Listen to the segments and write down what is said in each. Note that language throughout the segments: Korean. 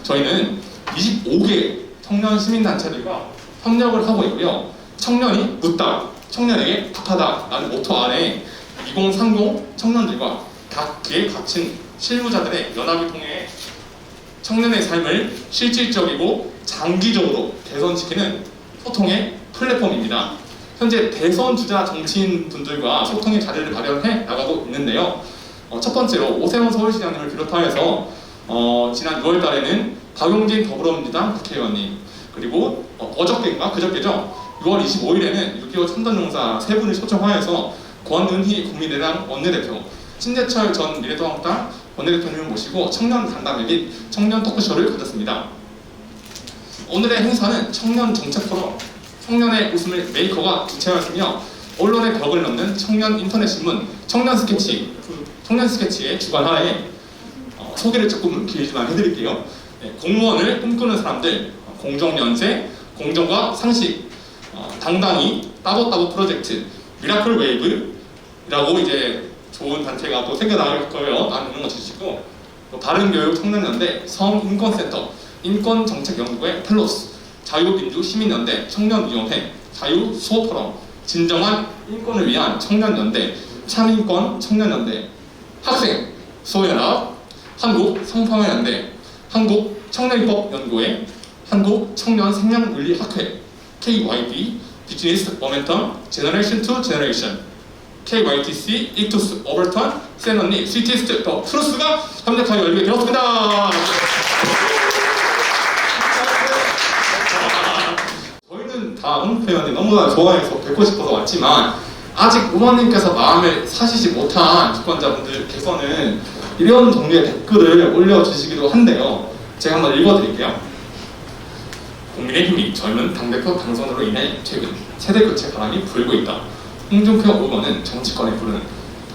저희는 25개 청년 시민단체들과 협력을 하고 있고요. 청년이 묻다, 청년에게 답하다라는 모토 아래 2030 청년들과 각기에 갇힌 실무자들의 연합을 통해 청년의 삶을 실질적이고 장기적으로 개선시키는 소통의 플랫폼입니다. 현재 대선 주자 정치인분들과 소통의 자리를 마련해 나가고 있는데요. 첫 번째로 오세훈 서울시장님을 비롯하여서 지난 6월 달에는 박용진 더불어민주당 국회의원님, 그리고 어저께인가 그저께죠. 6월 25일에는 6.25 참전용사 3분을 초청하여서 권은희 국민의당 원내대표, 신재철 전 미래통합당 원내대표님을 모시고 청년 간담회 및 청년 토크쇼를 가졌습니다. 오늘의 행사는 청년 정책 포럼, 청년의 웃음을 메이커가 주최하였으며 언론의 벽을 넘는 청년 인터넷 신문 청년 스케치의 주관하에 소개를 조금 길지만 해드릴게요. 네, 공무원을 꿈꾸는 사람들, 공정연세, 공정과 상식, 당당히 따보따보 프로젝트, 미라클 웨이브라고 이제 좋은 단체가 또 생겨나갈 거예요. 나는 거 주시고, 바른교육 청년연대, 성인권센터, 인권정책연구회 펠로스, 자유민주시민연대, 청년위원회, 자유수호포럼, 진정한 인권을 위한 청년연대, 참인권 청년연대, 학생 수호연합, 한국성평화연대, 한국청년입법연구회, 한국청년생명윤리학회, KYB, 비즈니스 모멘텀, 제너레이션 투 제너레이션, KYTC, 이투스, 오버턴, 세너니, 스위티스트, 더 트루스가 협력하여 열리게 되었습니다. 저희는 다 홍표현이 너무나 좋아해서 뵙고 싶어서 왔지만 아직 의원님께서 마음을 사시지 못한 주권자분들께서는 이런 종류의 댓글을 올려주시기도 한데요. 제가 한번 읽어드릴게요. 국민의힘이 젊은 당대표 당선으로 인해 최근 세대교체 바람이 불고 있다. 홍준표 의원은 정치권에 부르는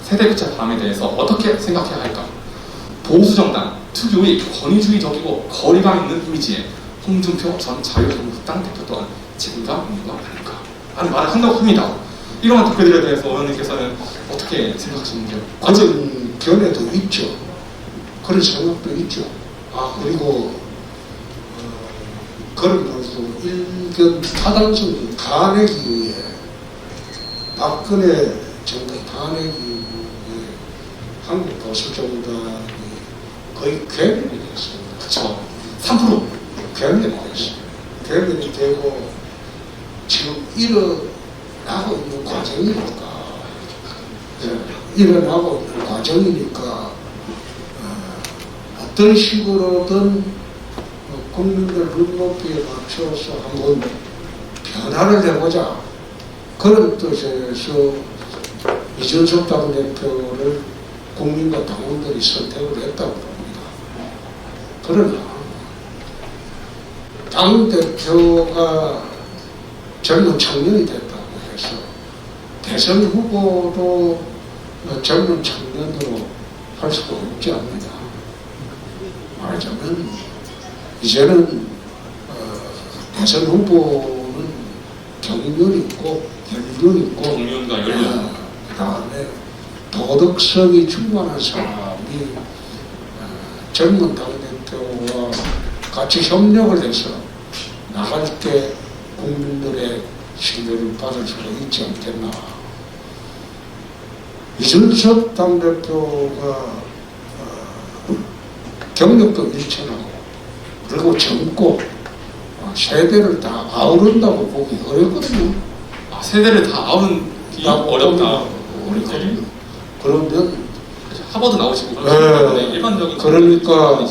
세대교체 바람에 대해서 어떻게 생각해야 할까? 보수정당 특유의 권위주의적이고 거리감 있는 이미지에 홍준표 전 자유한국당 대표 또한 책임감 있는 거 아닐까? 라는 말을 한다고 합니다. 이러한 댓글들에 대해서 의원님께서는 어떻게 생각하시는지요? 그런 견해도 있죠. 그런 생각도 있죠. 그리고 그런 것도 일견 타당성이 가내기 위해 박근혜 정부 탄핵이 한국 보수정당이 거의 괴멸이 됐습니다. 그렇죠. 3% 괴멸이 됐어요. 괴멸이 되고 지금 일어나고 있는 과정이니까 어떤 식으로든 국민들 눈높이에 맞춰서 한번 변화를 해보자. 그런 뜻에서 이준석 당대표를 국민과 당원들이 선택을 했다고 봅니다. 그러나 당대표가 젊은 청년이 됐다고 해서 대선 후보도 젊은 청년으로 할 수가 없지 않느냐. 말하자면 이제는 대선 후보는 경륜 있고 연륜 있고 경륜과 연륜, 그다음에 도덕성이 충만한 사람이 젊은 당대표와 같이 협력을 해서 나갈 때 국민들의 신뢰를 받을 수가 있지 않겠나. 이준석 당대표가 경력도 일천하고 그리고 젊고 세대를 다 아우른다고 보기 어렵거든요. 세대를 다 아우르기 어렵다. 어렵거든요. 그러면 하버드 나오시고 그러시는 일반적인 그러니까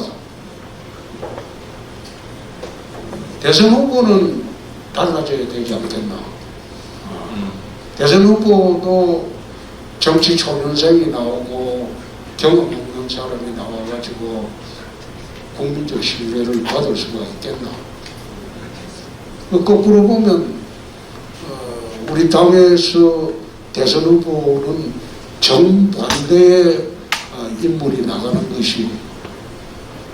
대선 후보는 달라져야 되지 않겠나. 대선 후보도 정치 초년생이 나오고 경험 없는 사람이 나와가지고 국민적 신뢰를 받을 수가 있겠나. 거꾸로 보면 우리 당에서 대선 후보는 정반대의 인물이 나가는 것이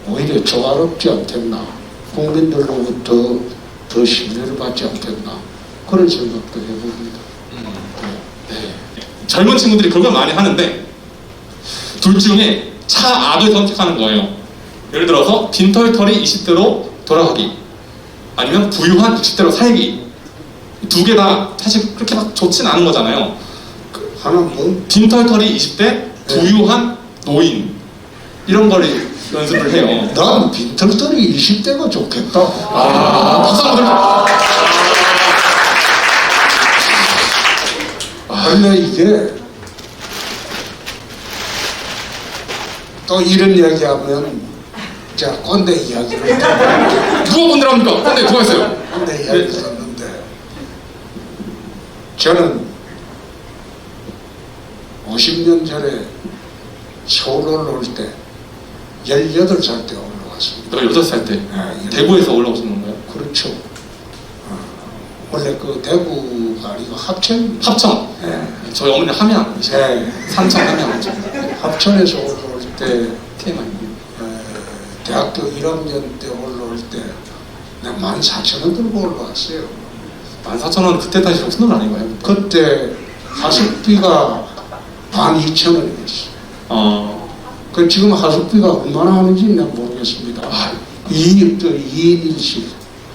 오히려 조화롭지 않겠나. 국민들로부터 더 신뢰를 받지 않겠나. 그런 생각도 해봅니다. 네. 젊은 친구들이 그걸 많이 하는데 둘 중에 차악을 선택하는 거예요. 예를 들어서 빈털털이 20대로 돌아가기, 아니면 부유한 60대로 살기. 두 개 다 사실 그렇게 막 좋진 않은 거잖아요. 하나 뭐 빈털털이 20대, 부유한 노인, 이런 거를 연습을 해요. 난 빈털털이 20대가 좋겠다. 박수 한번 드립니다. 근데 이게 또 이런 이야기하면 자 꼰대 이야기를 누가 본드랍니까? 근데 누가 했어요? 꼰대 이야기를 했는데 저는 50년 전에 서울 올라올 때 18살 때 올라왔습니다. 내가 6살 때 예, 대구에서 올라오신 건가요? 그렇죠. 원래 그 대구가 아니고 합천입니다. 합천. 예. 저희 어머니 함양. 예. 산청 함양. 합천에서 올라올 때 TMI. 대학교 1학년 때 올라올 때 내가 14,000원 들고 올라왔어요. 14,000원 그때 당시 무슨 돈 아닌가요? 그때 하숙비가 12,000원이었어요. 그 지금 하숙비가 얼마나 하는지 내가 모르겠습니다. 2인 1실.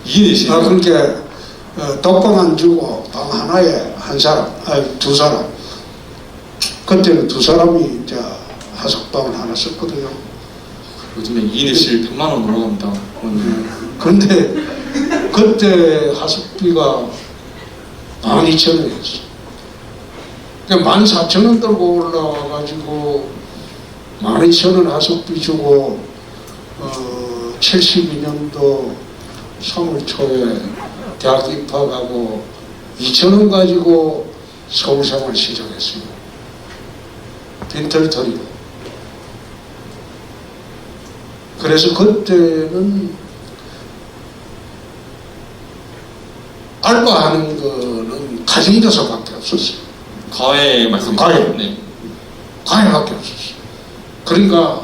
2인이시죠? 그러니까 독방 안 주고 방 하나에 한 사람, 아니 두 사람. 그때는 두 사람이 이제 하숙방을 하나 썼거든요. 요즘에 2인 1실 100만 원 올라갑니다. 그런데 그때 하숙비가 12,000원이었어. 그러니까 14,000원 들고 올라와가지고 12,000원 하숙비 주고 72년도 3월 초에 대학 입학하고 2,000원 가지고 서울생활 시작했어요. 빈털터리로. 그래서 그때는 알바하는 거는 가정교사밖에 없었어요. 과외 말씀이시죠? 과외. 네. 과외밖에 없었어요. 그러니까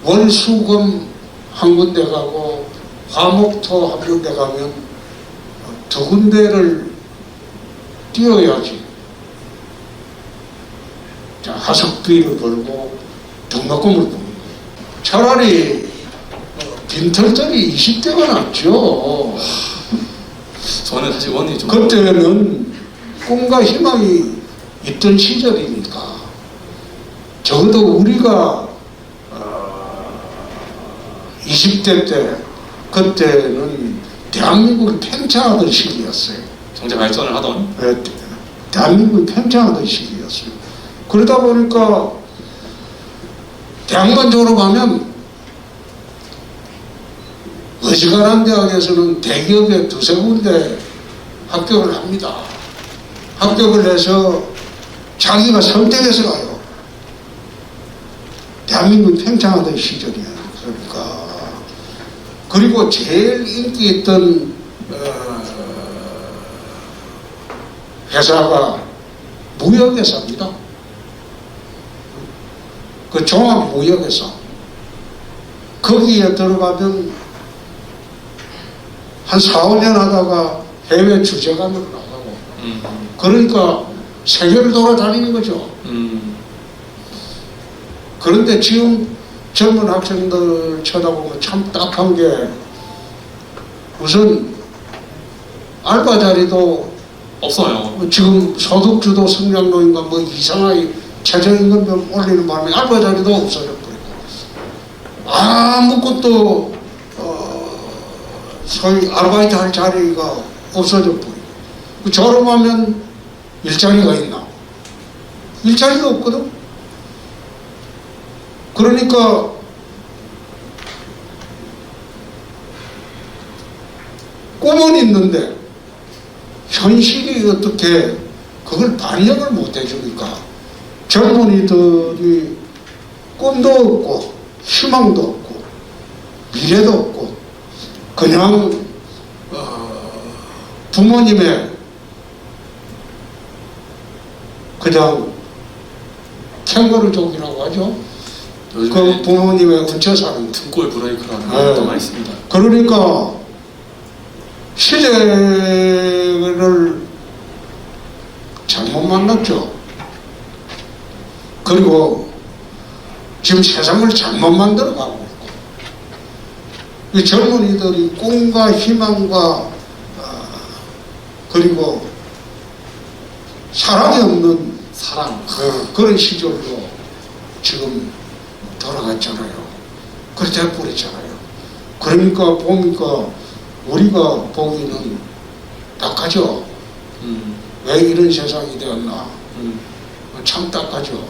월수금 한 군데 가고 화목토 한 군데 가면 두 군데를 뛰어야지. 자, 하숙비를 벌고 등록금을 버는 거예요. 차라리 빈털털이 20대가 낫죠. 저는 사실 원이 좀 그때는 꿈과 희망이 있던 시절이니까 적어도 우리가 20대 때 그때는 대한민국이 팽창하던 시기였어요. 경제 발전을 하던. 대한민국이 팽창하던 시기였어요. 그러다 보니까 대학만 졸업하면 어지간한 대학에서는 대기업에 두세 군데 합격을 합니다. 합격을 해서 자기가 선택해서 가요. 대한민국이 팽창하던 시절이야. 그러니까. 그리고 제일 인기 있던 회사가 무역회사입니다. 그 종합무역회사. 거기에 들어가면 한 4, 5년 하다가 해외 주재관으로 나가고 그러니까 세계를 돌아다니는 거죠. 그런데 지금 젊은 학생들 쳐다보면 참 딱한 게 우선 알바 자리도 없어요. 지금 소득주도 성장론인가 뭐 이상하게 최저임금 올리는 바람에 알바 자리도 없어져 버리고 아무것도 소위 아르바이트 할 자리가 없어져 버리고 졸업하면 일자리가 있나? 일자리가 없거든. 그러니까 꿈은 있는데 현실이 어떻게 그걸 반영을 못 해주니까 젊은이들이 꿈도 없고 희망도 없고 미래도 없고 그냥 부모님의 그냥 캥거루족이라고 하죠. 그 부모님의 얹혀 사는 거. 등골 브레이크라는 네. 것도 많이 있습니다. 그러니까 시대를 잘못 만났죠. 그리고 지금 세상을 잘못 만들어가고 있고 이 젊은이들이 꿈과 희망과 그리고 사랑이 없는 사랑. 그런 시절로 지금 돌아갔잖아요. 그렇게 해버렸잖아요. 그러니까 보니까 우리가 보기는 딱하죠. 왜 이런 세상이 되었나. 참 딱하죠.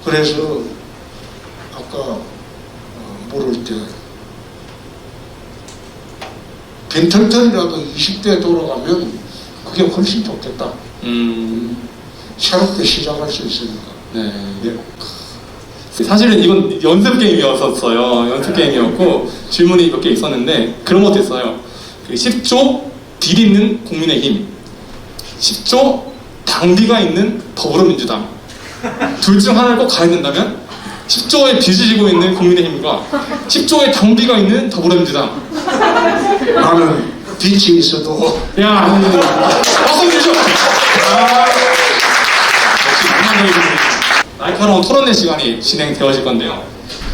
그래서 아까 물을 때 빈털털이라도 20대 돌아가면 그게 훨씬 좋겠다. 새롭게 시작할 수 있으니까. 네. 예. 사실은 이건 연습 게임이었었어요. 연습 게임이었고 질문이 몇 개 있었는데 그런 것도 있어요. 그 10조 딜 있는 국민의힘, 10조 당비가 있는 더불어민주당, 둘 중 하나를 꼭 가야 된다면 10조의 빚을 지고 있는 국민의힘과 10조의 당비가 있는 더불어민주당. 나는 빛이 있어도 야, 박수 주죠. 역시 날카로운 토론회 시간이 진행되어질 건데요.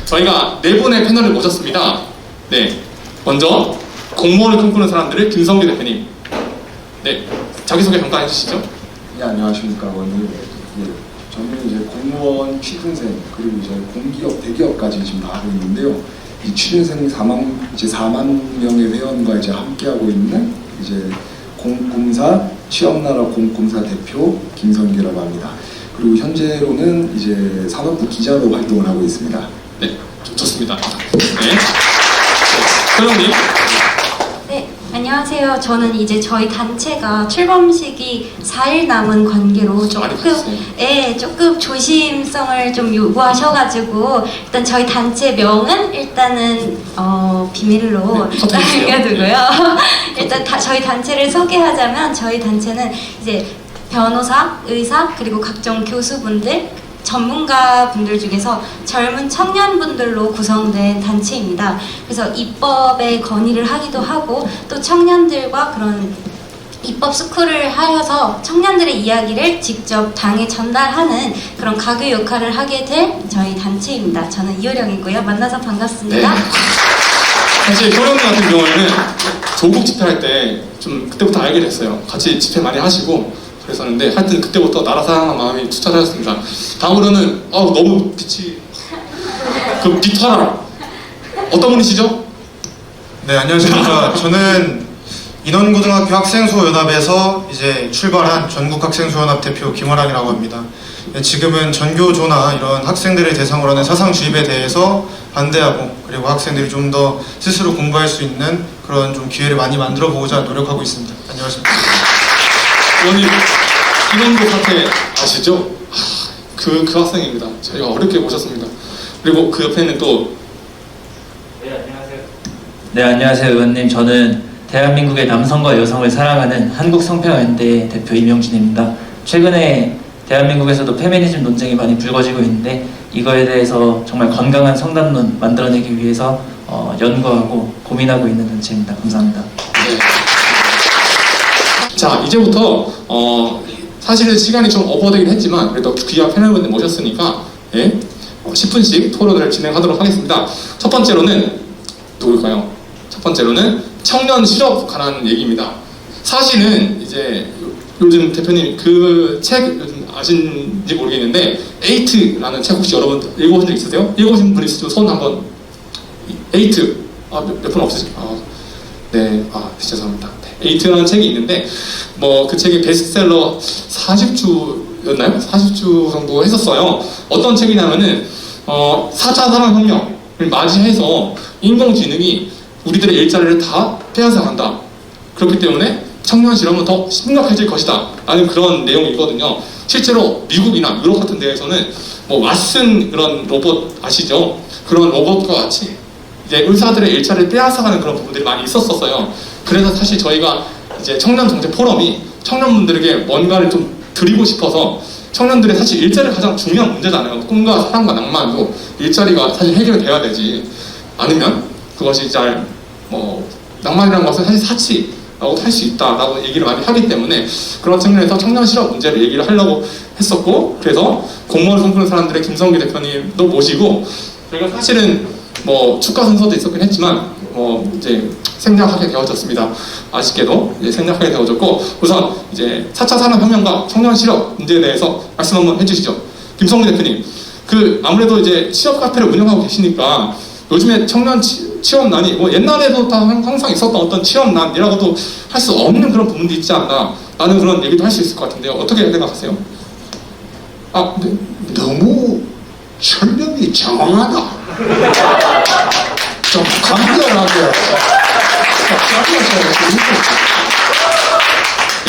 저희가 네 분의 패널을 모셨습니다. 네, 먼저 공무원을 꿈꾸는 사람들의 김성규 대표님. 네, 자기소개 잠깐 해주시죠. 네, 안녕하십니까, 원님. 예, 저는 이제 공무원 취준생 그리고 이제 공기업, 대기업까지 지금 다 하고 있는데요. 이 취준생 4만 명의 회원과 이제 함께하고 있는 이제 공공사 취업나라 공공사 대표 김성규라고 합니다. 그리고 현재로는 이제 산업부 기자로 활동을 하고 있습니다. 네, 좋습니다. 네, 소영님. 네, 안녕하세요. 저는 이제 저희 단체가 출범식이 4일 남은 관계로 많이 조금, 바뀌었어요. 조금 조심성을 좀 요구하셔가지고 일단 저희 단체 명은 일단은 비밀로 네, 커트해주세요. 남겨두고요. 일단 저희 단체를 소개하자면 저희 단체는 이제 변호사, 의사, 그리고 각종 교수분들, 전문가분들 중에서 젊은 청년분들로 구성된 단체입니다. 그래서 입법에 건의를 하기도 하고 또 청년들과 그런 입법 스쿨을 하여서 청년들의 이야기를 직접 당에 전달하는 그런 가교 역할을 하게 될 저희 단체입니다. 저는 이효령이고요. 만나서 반갑습니다. 네. 사실 효령님 같은 경우에는 조국 집회할 때 좀 그때부터 알게 됐어요. 같이 집회 많이 하시고 그랬었는데 하여튼 그때부터 나라 사랑하는 마음이 투철하였습니다. 다음으로는 너무 빛이 빛화라 어떤 분이시죠? 네, 안녕하십니까. 저는 인원고등학교 학생수연합에서 이제 출발한 전국학생수연합 대표 김화랑이라고 합니다. 네, 지금은 전교조나 이런 학생들을 대상으로 하는 사상주입에 대해서 반대하고 그리고 학생들이 좀 더 스스로 공부할 수 있는 그런 좀 기회를 많이 만들어 보고자 노력하고 있습니다. 안녕하십니까. 의원님 이런거 사태 아시죠? 그 학생입니다. 저희가 어렵게 모셨습니다. 그리고 그 옆에는 또 네, 안녕하세요, 의원님. 저는 대한민국의 남성과 여성을 사랑하는 한국성평연대 대표 임영진입니다. 최근에 대한민국에서도 페미니즘 논쟁이 많이 불거지고 있는데 이거에 대해서 정말 건강한 성담론 만들어내기 위해서 연구하고 고민하고 있는 단체입니다. 감사합니다. 네. 자, 이제부터 사실은 시간이 좀 오버되긴 했지만 그래도 귀한 패널분들 모셨으니까 10분씩 토론을 진행하도록 하겠습니다. 첫 번째로는 누굴까요? 첫 번째로는 청년 실업 관한 얘기입니다. 사실은 이제 요즘 대표님 그 책 요즘 아신지 모르겠는데 에이트라는 책 혹시 여러분 읽어보신 적 있으세요? 읽어보신 분 있으시면 손 한번. 에이트 몇 분 없으시죠? 네, 죄송합니다. 에이트라는 책이 있는데 뭐 그 책이 베스트셀러 40주였나요? 40주 정도 했었어요. 어떤 책이냐면은 4차 산업혁명을 맞이해서 인공지능이 우리들의 일자리를 다 빼앗아간다. 그렇기 때문에 청년 실업은 더 심각해질 것이다 라는 그런 내용이 있거든요. 실제로 미국이나 유럽 같은 데에서는 뭐 왓슨 그런 로봇 아시죠? 그런 로봇과 같이 이제 의사들의 일자리를 빼앗아가는 그런 부분들이 많이 있었어요. 그래서 사실 저희가 이제 청년 정책 포럼이 청년분들에게 뭔가를 좀 드리고 싶어서 청년들의 사실 일자리가 가장 중요한 문제잖아요. 꿈과 사랑과 낭만도 일자리가 사실 해결돼야 되지 않으면 그것이 잘 낭만이라는 것은 사실 사치라고 할 수 있다라고 얘기를 많이 하기 때문에 그런 측면에서 청년 실업 문제를 얘기를 하려고 했었고 그래서 공무원을 꿈꾸는 사람들의 김성규 대표님도 모시고 저희가 사실은 뭐 축가 순서도 있었긴 했지만 이제 생략하게 되어졌습니다. 아쉽게도 이제 생략하게 되어졌고, 우선 이제 4차 산업혁명과 청년 실업 문제에 대해서 말씀 한번 해주시죠. 김성민 대표님, 아무래도 이제 취업 카페를 운영하고 계시니까 요즘에 청년 취업난이 옛날에도 다 항상 있었던 어떤 취업난이라고도 할 수 없는 그런 부분도 있지 않나 라는 그런 얘기도 할 수 있을 것 같은데요. 어떻게 생각하세요? 네. 너무 설명이 장황하다. 좀 간결하게.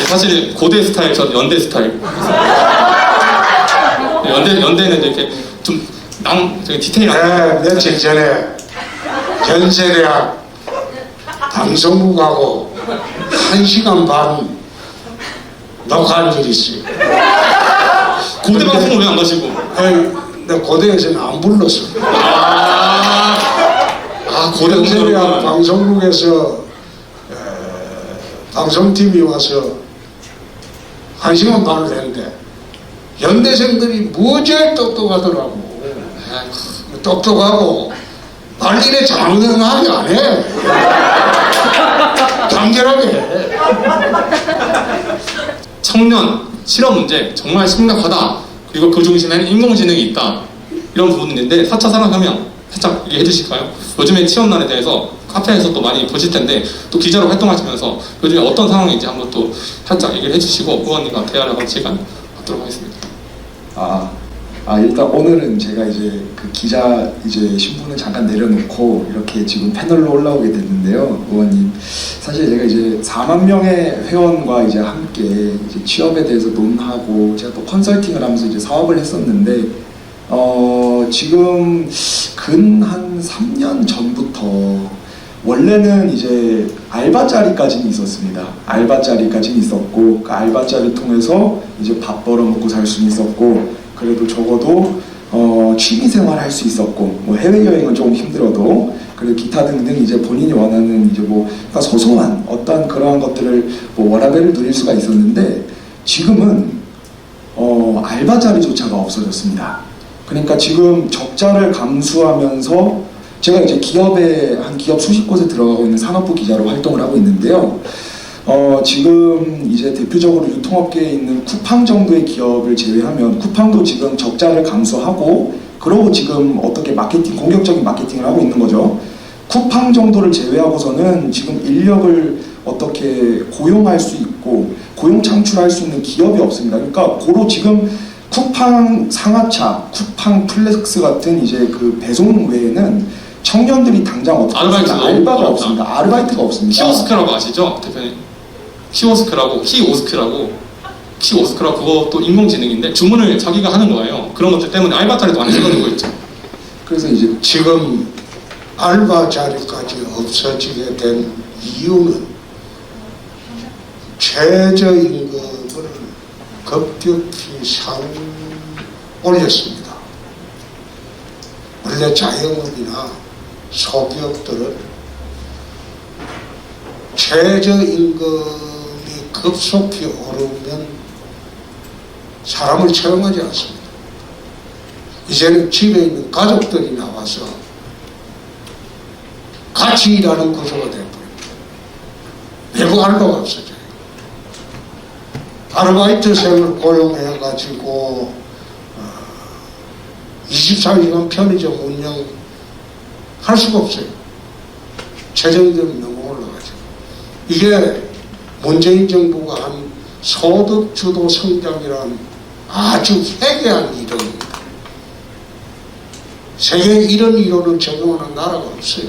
사실 고대 스타일, 전 연대 스타일. 연대는 이렇게 좀 디테일한. 네, 며칠 전에 연세대학 방송국하고 1시간 반 녹화한 일이 있어요. 고대 방송을 왜 안 가시고? 내 고대에서는 안 불렀어. 고대 연세대학 방송국에서 방송팀이 와서 1시간 반을 했는데 연대생들이 무지하게 똑똑하더라고. 똑똑하고 말일에 장황하게 안 해. 간결하게 해. 청년 실업 문제 정말 심각하다. 그리고 그 중심에는 인공지능이 있다. 이런 부분이 있는데 4차 산업혁명 살짝 얘기해 주실까요? 요즘에 취업난에 대해서 카페에서 또 많이 보실 텐데 또 기자로 활동하시면서 요즘에 어떤 상황인지 한번 또 살짝 얘기를 해주시고 의원님과 대화를 한번 시간 갖도록 하겠습니다. 일단 오늘은 제가 이제 그 기자 이제 신분을 잠깐 내려놓고 이렇게 지금 패널로 올라오게 됐는데요, 의원님. 사실 제가 이제 4만 명의 회원과 이제 함께 이제 취업에 대해서 논하고 제가 또 컨설팅을 하면서 이제 사업을 했었는데, 지금 근 한 3년 전부터 원래는 이제 알바자리까지는 있었습니다. 알바자리까지는 있었고, 그 알바자리 통해서 이제 밥 벌어먹고 살 수는 있었고, 그래도 적어도 취미생활 할 수 있었고, 뭐 해외여행은 조금 힘들어도 그리고 기타 등등 이제 본인이 원하는 이제 그러니까 소소한 어떤 그러한 것들을 워라밸을 누릴 수가 있었는데, 지금은 알바 자리조차가 없어졌습니다. 그러니까 지금 적자를 감수하면서 제가 이제 한 기업 수십 곳에 들어가고 있는 산업부 기자로 활동을 하고 있는데요. 지금 이제 대표적으로 유통업계에 있는 쿠팡 정도의 기업을 제외하면, 쿠팡도 지금 적자를 감수하고 그러고 지금 어떻게 공격적인 마케팅을 하고 있는 거죠. 쿠팡 정도를 제외하고서는 지금 인력을 어떻게 고용할 수 있고 고용 창출할 수 있는 기업이 없습니다. 그러니까 고로 지금 쿠팡 상하차, 쿠팡 플렉스 같은 이제 그 배송 외에는 청년들이 당장 어떻게 알바가 없습니다. 아르바이트가 없습니다. 키오스크라고 아시죠, 대표님? 키오스크라고 그것도 인공지능인데 주문을 자기가 하는 거예요. 그런 것들 때문에 알바 자리도 안 해가지고 있죠. 그래서 이제 지금 알바 자리까지 없어지게 된 이유는 최저임금을 급격히 올렸습니다. 원래 자영업이나 소기업들은 최저임금이 급속히 오르면 사람을 채용하지 않습니다. 이제는 집에 있는 가족들이 나와서 같이 일하는 구조가 되어버립니다. 외부 알바가 없어져요. 아르바이트생을 고용해가지고 24시간 편의점 운영할 수가 없어요. 최저임금이 너무 올라가지고. 이게 문재인 정부가 한 소득주도 성장이라는 아주 회개한 이론입니다. 세계에 이런 이론을 적용하는 나라가 없어요.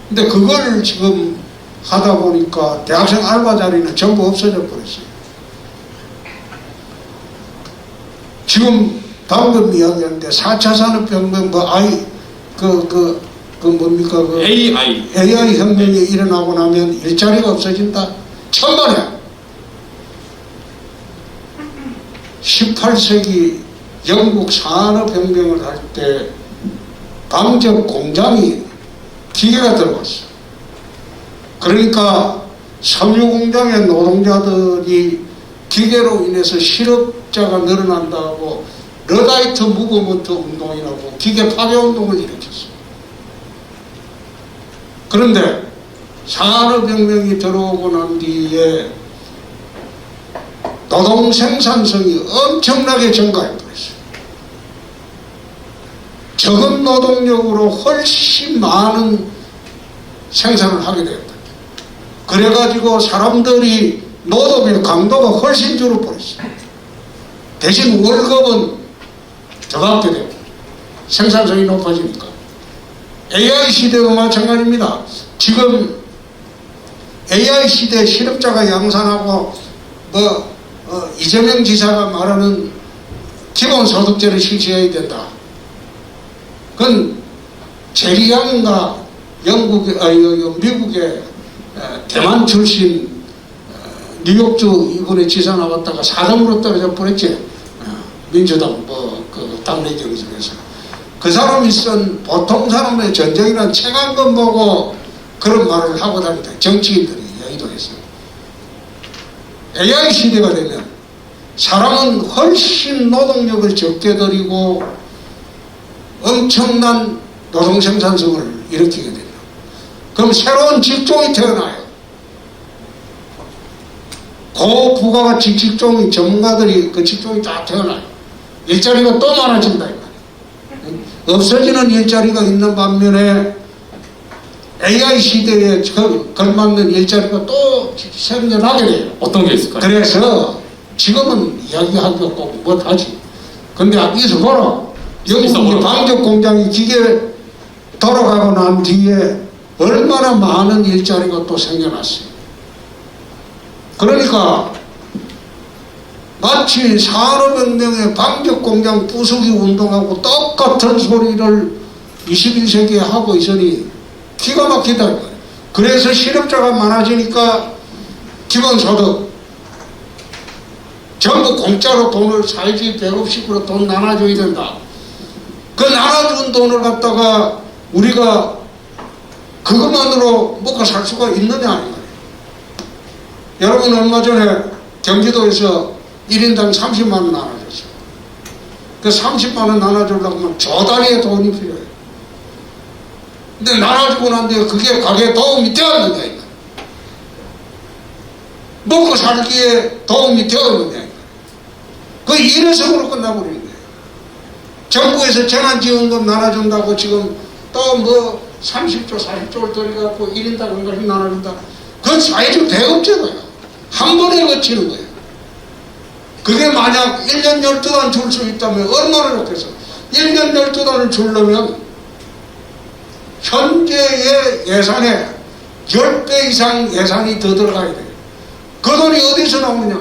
근데 그걸 지금 하다 보니까 대학생 알바 자리는 전부 없어져 버렸어요. 지금 방금 이야기했는데 4차 산업혁명 뭡니까 AI 혁명이 일어나고 나면 일자리가 없어진다. 천만에 18세기 영국 산업혁명을 할 때 방적 공장이 기계가 들어왔어. 그러니까 섬유 공장의 노동자들이 기계로 인해서 실업자가 늘어난다고 러다이트 무브먼트 운동이라고 기계 파괴 운동을 일으켰어요. 그런데 산업혁명이 들어오고 난 뒤에 노동 생산성이 엄청나게 증가해버렸어요. 적은 노동력으로 훨씬 많은 생산을 하게 되었다. 그래가지고 사람들이 노동의 강도가 훨씬 줄어버렸어요. 대신 월급은 더 받게 되고 생산성이 높아지니까. AI 시대도 마찬가지입니다. 지금 AI 시대 실업자가 양산하고 이재명 지사가 말하는 기본소득제를 실시해야 된다. 그건 제리양인가 미국의 대만 출신 뉴욕주 이번에 지사 나왔다가 4등으로 떨어져 버렸지. 민주당 그 당내 경선에서 그 사람이 쓴 보통 사람의 전쟁이라는 책 한 권 보고 그런 말을 하고 다닌다. 정치인들이 이야기도 했어요. AI 시대가 되면 사람은 훨씬 노동력을 적게 들이고 엄청난 노동 생산성을 일으키게 된다. 그럼 새로운 직종이 태어나요. 고부가가치 직종이 전문가들이 그 직종이 다 태어나요. 일자리가 또 많아진다. 없어지는 일자리가 있는 반면에 AI 시대에 걸맞는 일자리가 또 생겨나게 돼요. 어떤 게 있을까요? 그래서 지금은 이야기하기가 꼭 못하지. 근데 여기서 보라. 영국의 방적 공장이 기계 돌아가고 난 뒤에 얼마나 많은 일자리가 또 생겨났어요. 그러니까 마치 산업혁명의 방적 공장 부수기 운동하고 똑같은 소리를 21세기에 하고 있으니 기가 막히다. 그래서 실업자가 많아지니까 기본소득 전부 공짜로 돈을 살지 150으로 돈 나눠줘야 된다. 그 나눠준 돈을 갖다가 우리가 그것만으로 먹고 살 수가 있느냐 아닌가. 여러분 얼마 전에 경기도에서 1인당 30만 원 나눠줬어요. 그 30만 원 나눠주려고 하면 저 단위의 돈이 필요해요. 근데 나눠주고 난 뒤에 그게 가게에 도움이 되었느냐 이거. 먹고 살기에 도움이 되었느냐 이거. 그 일회성으로 끝나버리는 거예요. 정부에서 재난지원금 나눠준다고 지금 또 30조 40조를 들여갖고 1인당 얼마씩 나눠준다. 그건 사회적 대업제가요. 한 번에 거치는 거예요. 그게 만약 1년 12단 줄 수 있다면 얼마나 좋겠어. 1년 12단을 주려면 현재의 예산에 10배 이상 예산이 더 들어가야 돼요. 그 돈이 어디서 나오느냐.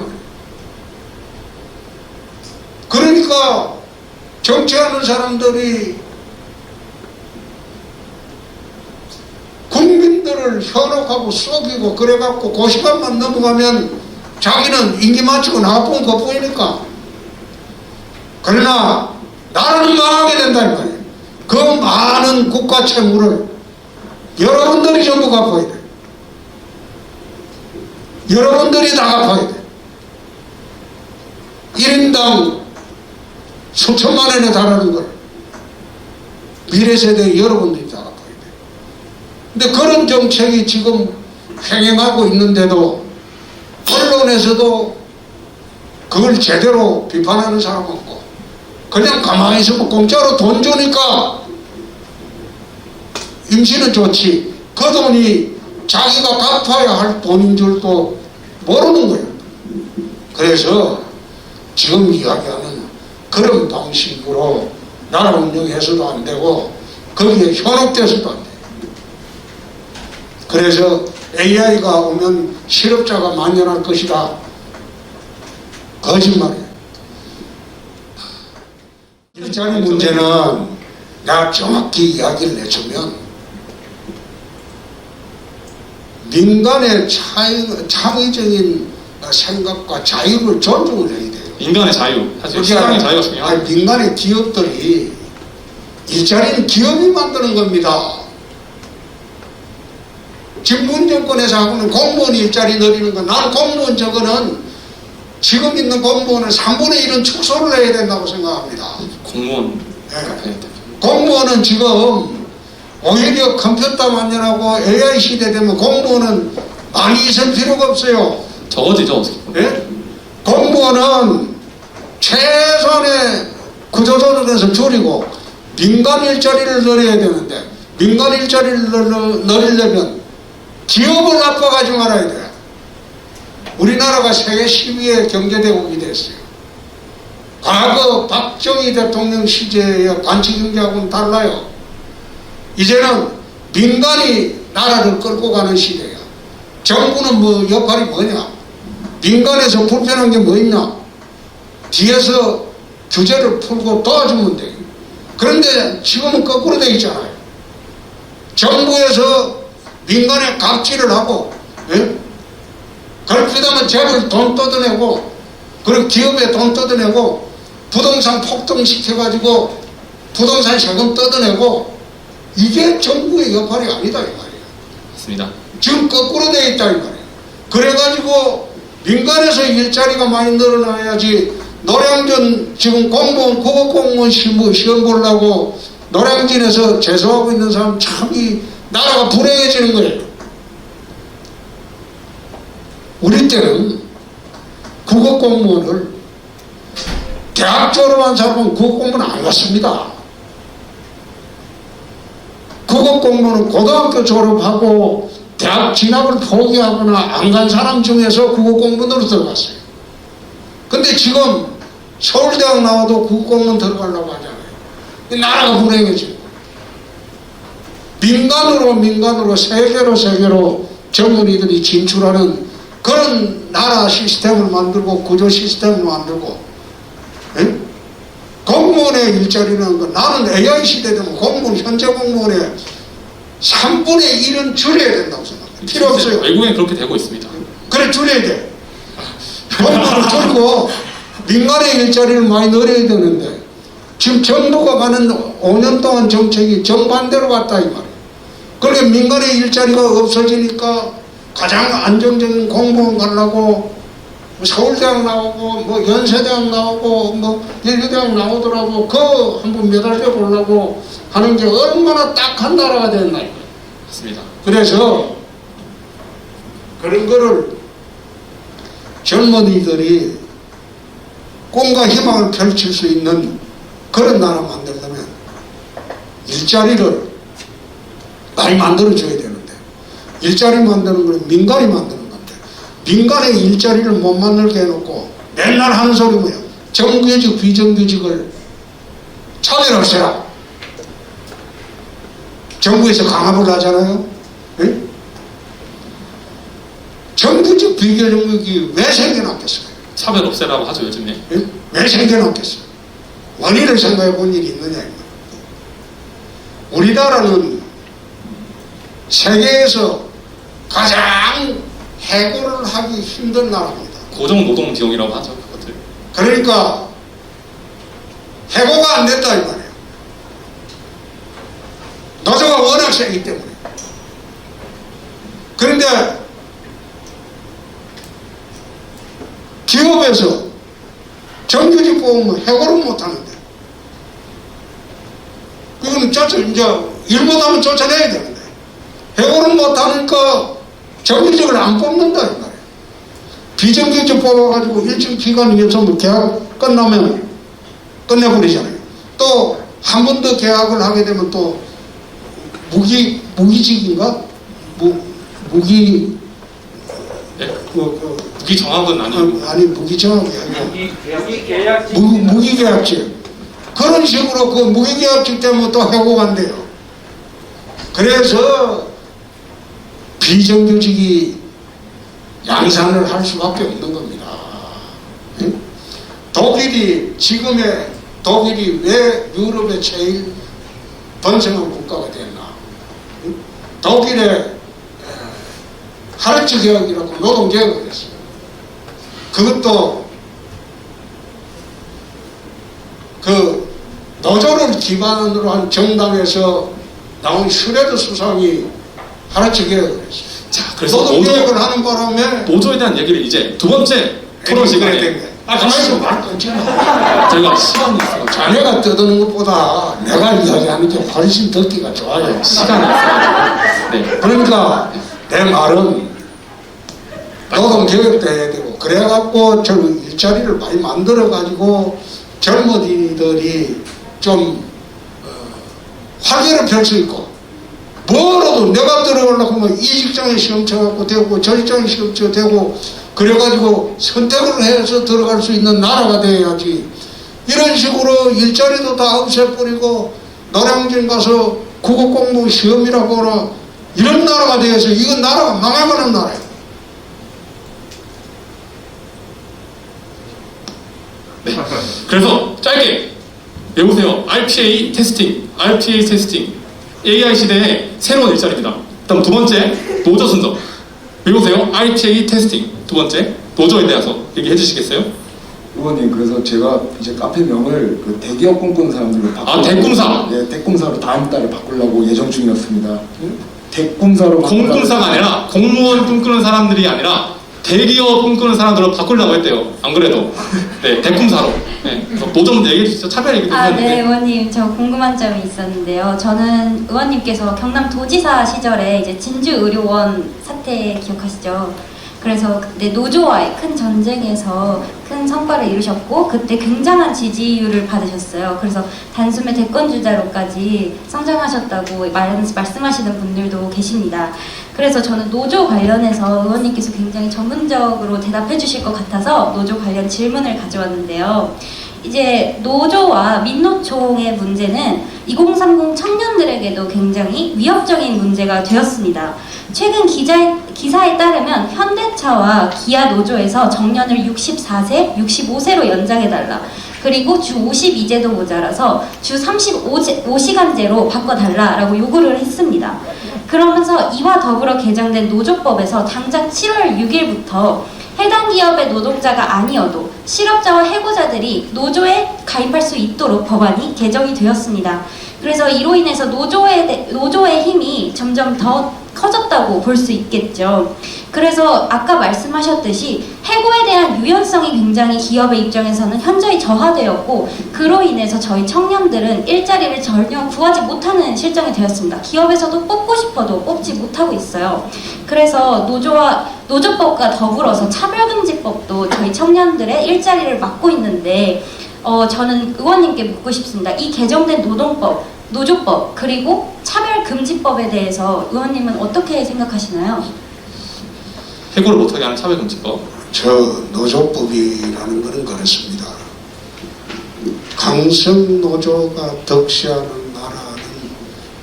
그러니까 정치하는 사람들이 국민들을 현혹하고 속이고 그래갖고 그 시간만 넘어가면 자기는 임기 마치고 나쁜 것뿐이니까. 그러나 나라는 망하게 된다 이 말이에요. 그 많은 국가 채무를 여러분들이 전부 갚아야 돼. 여러분들이 다 갚아야 돼. 1인당 수천만 원에 달하는 걸 미래세대 여러분들이 다 갚아야 돼. 근데 그런 정책이 지금 횡행하고 있는데도 언론에서도 그걸 제대로 비판하는 사람 없고 그냥 가만히 있으면 공짜로 돈 주니까 임시는 좋지 그 돈이 자기가 갚아야 할 돈인 줄도 모르는 거예요. 그래서 지금 이야기하는 그런 방식으로 나라 운영해서도 안 되고 거기에 현혹돼서도 안 돼요. 그래서 AI가 오면 실업자가 만연할 것이다. 거짓말이에요. 일자리 문제는 내가 정확히 이야기를 해주면 민간의 창의적인 생각과 자유를 존중을 해야 돼요. 인간의 자유, 사실 시장의 자유가 중요하죠. 민간의 기업들이 일자리는 기업이 만드는 겁니다. 지금 문정권에서 하고는 공무원 일자리 늘리는 거, 난 공무원 저거는 지금 있는 공무원은 3분의 1은 축소를 해야 된다고 생각합니다. 공무원 네. 대표. 공무원은 지금 오히려 컴퓨터 만연하고 AI 시대 되면 공무원은 많이 있을 필요가 없어요. 적어지죠 어떻게 보면. 예? 공무원은 최소한의 구조조정에서 줄이고 민간 일자리를 늘려야 되는데 민간 일자리를 늘리려면 기업을 압박하지 말아야 돼요. 우리나라가 세계 10위의 경제대국이 됐어요. 과거 박정희 대통령 시대의 관치경제하고는 달라요. 이제는 민간이 나라를 끌고 가는 시대야. 정부는 뭐 역할이 뭐냐? 민간에서 불편한 게 뭐 있냐? 뒤에서 규제를 풀고 도와주면 돼. 그런데 지금은 거꾸로 돼 있잖아요. 정부에서 민간에 갑질을 하고, 예? 그렇다면 재벌 돈 뜯어내고, 그리고 기업에 돈 뜯어내고, 부동산 폭등시켜가지고, 부동산 세금 뜯어내고, 이게 정부의 역할이 아니다, 이 말이에요. 맞습니다. 지금 거꾸로 돼 있다, 이 말이에요. 그래가지고, 민간에서 일자리가 많이 늘어나야지, 노량진 지금 공무원, 국어공무원 시험 보려고 노량진에서 재수하고 있는 사람 참 이 나라가 불행해지는 거예요. 우리 때는 국어공무원을 대학 졸업한 사람은 국어공무원 안 갔습니다. 국어공무원은 고등학교 졸업하고 대학 진학을 포기하거나 안 간 사람 중에서 국어공무원으로 들어갔어요. 근데 지금 서울대학 나와도 국어공무원 들어가려고 하잖아요. 나라가 불행해지고 민간으로 세계로 젊은이들이 진출하는 그런 나라 시스템을 만들고 구조 시스템을 만들고, 에? 공무원의 일자리라는 건 나는 AI 시대 되면 공무원, 현재 공무원의 3분의 1은 줄여야 된다고 생각해요. 필요 없어요. 외국엔 그렇게 되고 있습니다. 그래 줄여야 돼. 공무원을 줄고 민간의 일자리를 많이 늘려야 되는데 지금 정부가 가는 5년 동안 정책이 정반대로 갔다 이 말이에요. 그러니까 민간의 일자리가 없어지니까 가장 안정적인 공무원 가려고 서울대학 나오고 뭐 연세대학 나오고 뭐 인류대학 나오더라도 그 한번 매달려 보려고 하는 게 얼마나 딱한 나라가 됐나 이거예요. 맞습니다. 그래서 그런 거를 젊은이들이 꿈과 희망을 펼칠 수 있는 그런 나라 만들려면 일자리를 많이 만들어줘야 되는데 일자리 만드는 건 민간이 만드는 건데 민간의 일자리를 못 만들게 해놓고 맨날 하는 소리 뭐야? 정규직 비정규직을 차별하세요. 정부에서 강압을 하잖아요. 예? 정규직 비정규직이 왜 생겨났겠어요? 차별 없애라고 하죠 요즘에. 예? 왜 생겨났겠어요? 원인을 생각해 본 일이 있느냐 이거. 우리나라는 세계에서 가장 해고를 하기 힘든 나라입니다. 고정 노동 비용이라고 하죠 그것들. 그러니까 해고가 안 된다 이 말이에요. 노조가 워낙 세기 때문에. 그런데 기업에서 정규직 뽑으면 해고를 못 하는데 이거는 이제 일 못하면 쫓아내야 되는데 해고를 못 하니까 정규직을 안 뽑는다 이 말이에요. 비정규직 뽑아가지고 일정 기간 이어서 계약 끝나면 끝내버리잖아요. 또 한 번 더 계약을 하게 되면 또 무기직인가? 무기 네? 무기 정학은 아니고. 아니 무기정학이 아니고 무기계약직 그런 식으로 그 무기계약직 때문에 또 해고가 안 돼요. 그래서 비정규직이 양산을 할 수밖에 없는 겁니다. 독일이 왜 유럽의 제일 번성한 국가가 됐나? 독일의 하르츠 개혁이라고 노동개혁을 했어요. 그것도 그 노조를 기반으로 한 정당에서 나온 슈레드 수상이 하르츠 개혁을 했어요. 자 그래서 노동개혁을 하는 바람에 노조에 대한 얘기를 이제 두 번째 토론 시간에 된 거야. 가만히 말 끊지 마. 저희가 시간이 있어요. 자네가 떠드는 것보다 내가 이야기하는 게 훨씬 듣기가 좋아요. 시간이 있어요. 네. 그러니까 내 말은 노동개혁도 해야 되고 그래갖고 저 일자리를 많이 만들어가지고 젊은이들이 좀 활기를 펼 수 있고 뭐라도 내가 들어가려고 하면 이 직장에 시험 쳐갖고 되고 저 직장에 시험 쳐 되고 그래가지고 선택을 해서 들어갈 수 있는 나라가 돼야지. 이런 식으로 일자리도 다 없애버리고 노량진 가서 국어공무원 시험이라고 하나 이런 나라가 되어서 이건 나라가 망해가는 나라예요. 네. 그래서 짧게 외우세요. RPA 테스팅, RPA 테스팅. AI 시대의 새로운 일자리입니다. 다음 두 번째, 노조 순서. 외우세요. RPA 테스팅. 두 번째, 노조에 대해서 얘기해 주시겠어요? 의원님, 그래서 제가 이제 카페명을 그 대기업 꿈꾸는 사람들로 바꾸려고, 대꿈사. 예, 대꿈사로 다음 달에 바꾸려고 예정 중이었습니다. 대꿈사로 공꿈사가 아니라 공무원 꿈꾸는 사람들이 아니라 대기업 꿈꾸는 사람들로 바꾸려고 했대요. 안 그래도. 네, 대꿈사로. 네. 그래서 노조 문제 얘기해 주시죠. 차별 얘기도 아, 네, 했는데. 의원님, 저 궁금한 점이 있었는데요. 저는 의원님께서 경남도지사 시절에 이제 진주의료원 사태 기억하시죠? 그래서 그때 노조와의 큰 전쟁에서 큰 성과를 이루셨고 그때 굉장한 지지율을 받으셨어요. 그래서 단숨에 대권주자로까지 성장하셨다고 말씀하시는 분들도 계십니다. 그래서 저는 노조 관련해서 의원님께서 굉장히 전문적으로 대답해 주실 것 같아서 노조 관련 질문을 가져왔는데요. 이제 노조와 민노총의 문제는 2030 청년들에게도 굉장히 위협적인 문제가 되었습니다. 최근 기사에 따르면 현대차와 기아 노조에서 정년을 64세, 65세로 연장해달라. 그리고 주 52제도 모자라서 주 35시간제로 바꿔달라라고 요구를 했습니다. 그러면서 이와 더불어 개정된 노조법에서 당장 7월 6일부터 해당 기업의 노동자가 아니어도 실업자와 해고자들이 노조에 가입할 수 있도록 법안이 개정이 되었습니다. 그래서 이로 인해서 노조의 힘이 점점 더 커졌다고 볼 수 있겠죠. 그래서 아까 말씀하셨듯이 해고에 대한 유연성이 굉장히 기업의 입장에서는 현저히 저하되었고 그로 인해서 저희 청년들은 일자리를 전혀 구하지 못하는 실정이 되었습니다. 기업에서도 뽑고 싶어도 뽑지 못하고 있어요. 그래서 노조법과 더불어서 차별금지법도 저희 청년들의 일자리를 막고 있는데 저는 의원님께 묻고 싶습니다. 이 개정된 노조법 그리고 차별금지법에 대해서 의원님은 어떻게 생각하시나요? 해고를 못하게 하는 차별금지법. 저 노조법이라는 것은 그렇습니다. 강성 노조가 덕시하는 나라는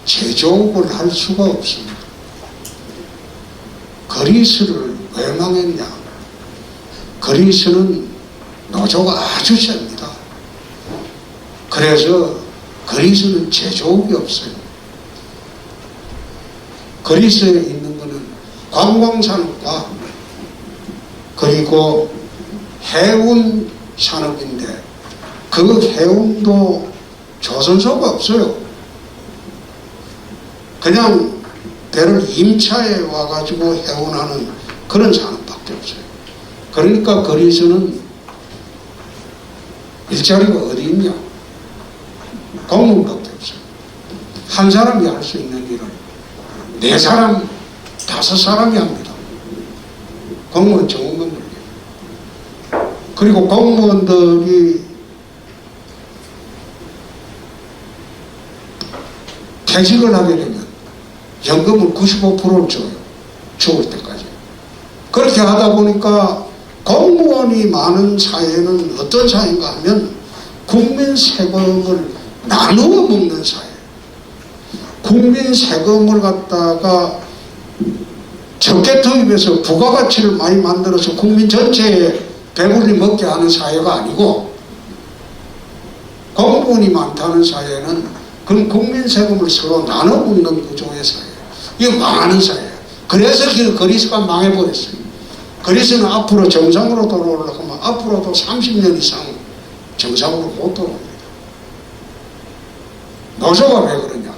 제조업을 할 수가 없습니다. 그리스를 왜 망했냐? 그리스는 노조가 아주 셉니다. 그래서 그리스는 제조업이 없어요. 그리스에 있는 것은 관광산업과 그리고 해운 산업인데 그 해운도 조선소가 없어요. 그냥 배를 임차에 와가지고 해운하는 그런 산업밖에 없어요. 그러니까 그리스는 일자리가 어디 있냐? 공무원밖에 없어요. 한 사람이 할 수 있는 일을 4사람, 5사람이 합니다. 공무원 정원금 물려. 그리고 공무원들이 퇴직을 하게 되면 연금을 95%를 줘요. 죽을 때까지. 그렇게 하다 보니까 공무원이 많은 사회는 어떤 사회인가 하면 국민 세금을 나누어 먹는 사회. 국민 세금을 갖다가 적게 투입해서 부가가치를 많이 만들어서 국민 전체에 배불리 먹게 하는 사회가 아니고 공무원이 많다는 사회는 그럼 국민 세금을 서로 나눠 먹는 구조의 사회. 이거 망하는 사회예요. 그래서 그리스가 망해버렸어요. 그리스는 앞으로 정상으로 돌아오려고 하면 앞으로도 30년 이상 정상으로 못 돌아옵니다. 노조가 왜 그러냐?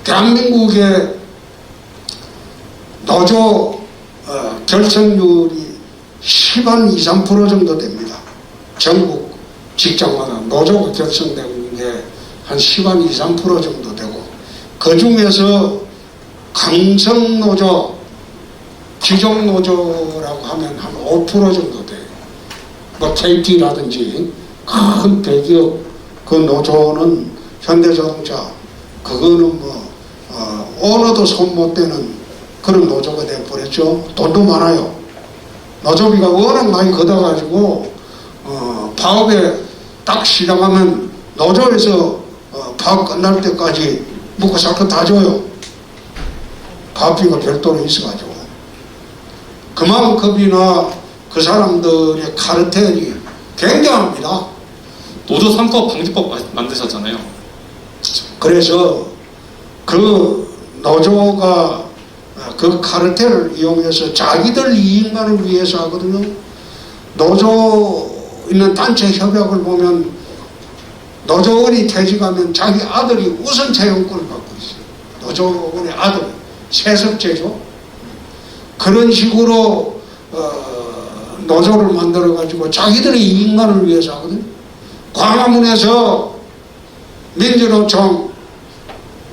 대한민국의 노조 결성률이 10억 10한 2, 3% 정도 됩니다. 전국 직장마다 노조가 결성된 게 한 10한 2, 3% 정도 되고, 그 중에서 강성노조, 기종노조라고 하면 한 5% 정도 돼요. 뭐 KT라든지 큰 대기업 그 노조는 현대자동차, 그거는 뭐 오너도 손 못 대는 그런 노조가 되어버렸죠. 돈도 많아요. 노조비가 워낙 많이 걷어가지고 파업에 딱 시작하면 노조에서 파업 끝날 때까지 먹고 살 거 다 줘요. 파업비가 별도로 있어가지고. 그만큼이나 그 사람들의 카르텔이 굉장합니다. 노조 3법 방지법 만드셨잖아요. 그래서 그 노조가 그 카르텔을 이용해서 자기들 이익만을 위해서 하거든요. 노조 있는 단체 협약을 보면 노조원이 퇴직하면 자기 아들이 우선 채용권을 갖고 있어요. 노조원의 아들, 세습제죠. 그런 식으로 노조를 만들어 가지고 자기들의 이익만을 위해서 하거든요. 광화문에서 민주노총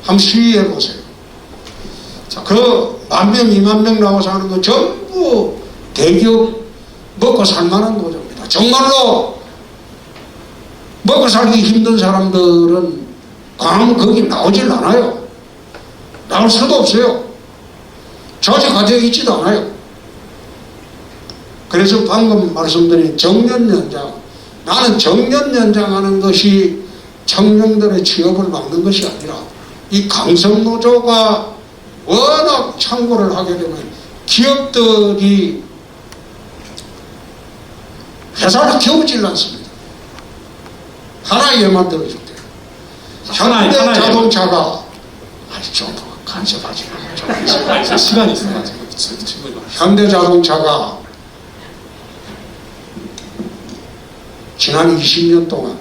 한번 시위해 보세요. 그 10,000명, 20,000명 나와서 하는 거 전부 대기업 먹고 살만한 노조입니다. 정말로 먹고 살기 힘든 사람들은 광화문 거기 나오질 않아요. 나올 수도 없어요. 조직화 되어 있지도 않아요. 그래서 방금 말씀드린 정년연장, 나는 정년연장 하는 것이 청년들의 취업을 막는 것이 아니라 이 강성노조가 워낙 창고를 하게 되면 기업들이 회사를 키우질 않습니다. 하나 예만 들어줄게요. 현대자동차가 좀 간섭하지 마요. 시간이 있어가지고 현대자동차가 지난 20년 동안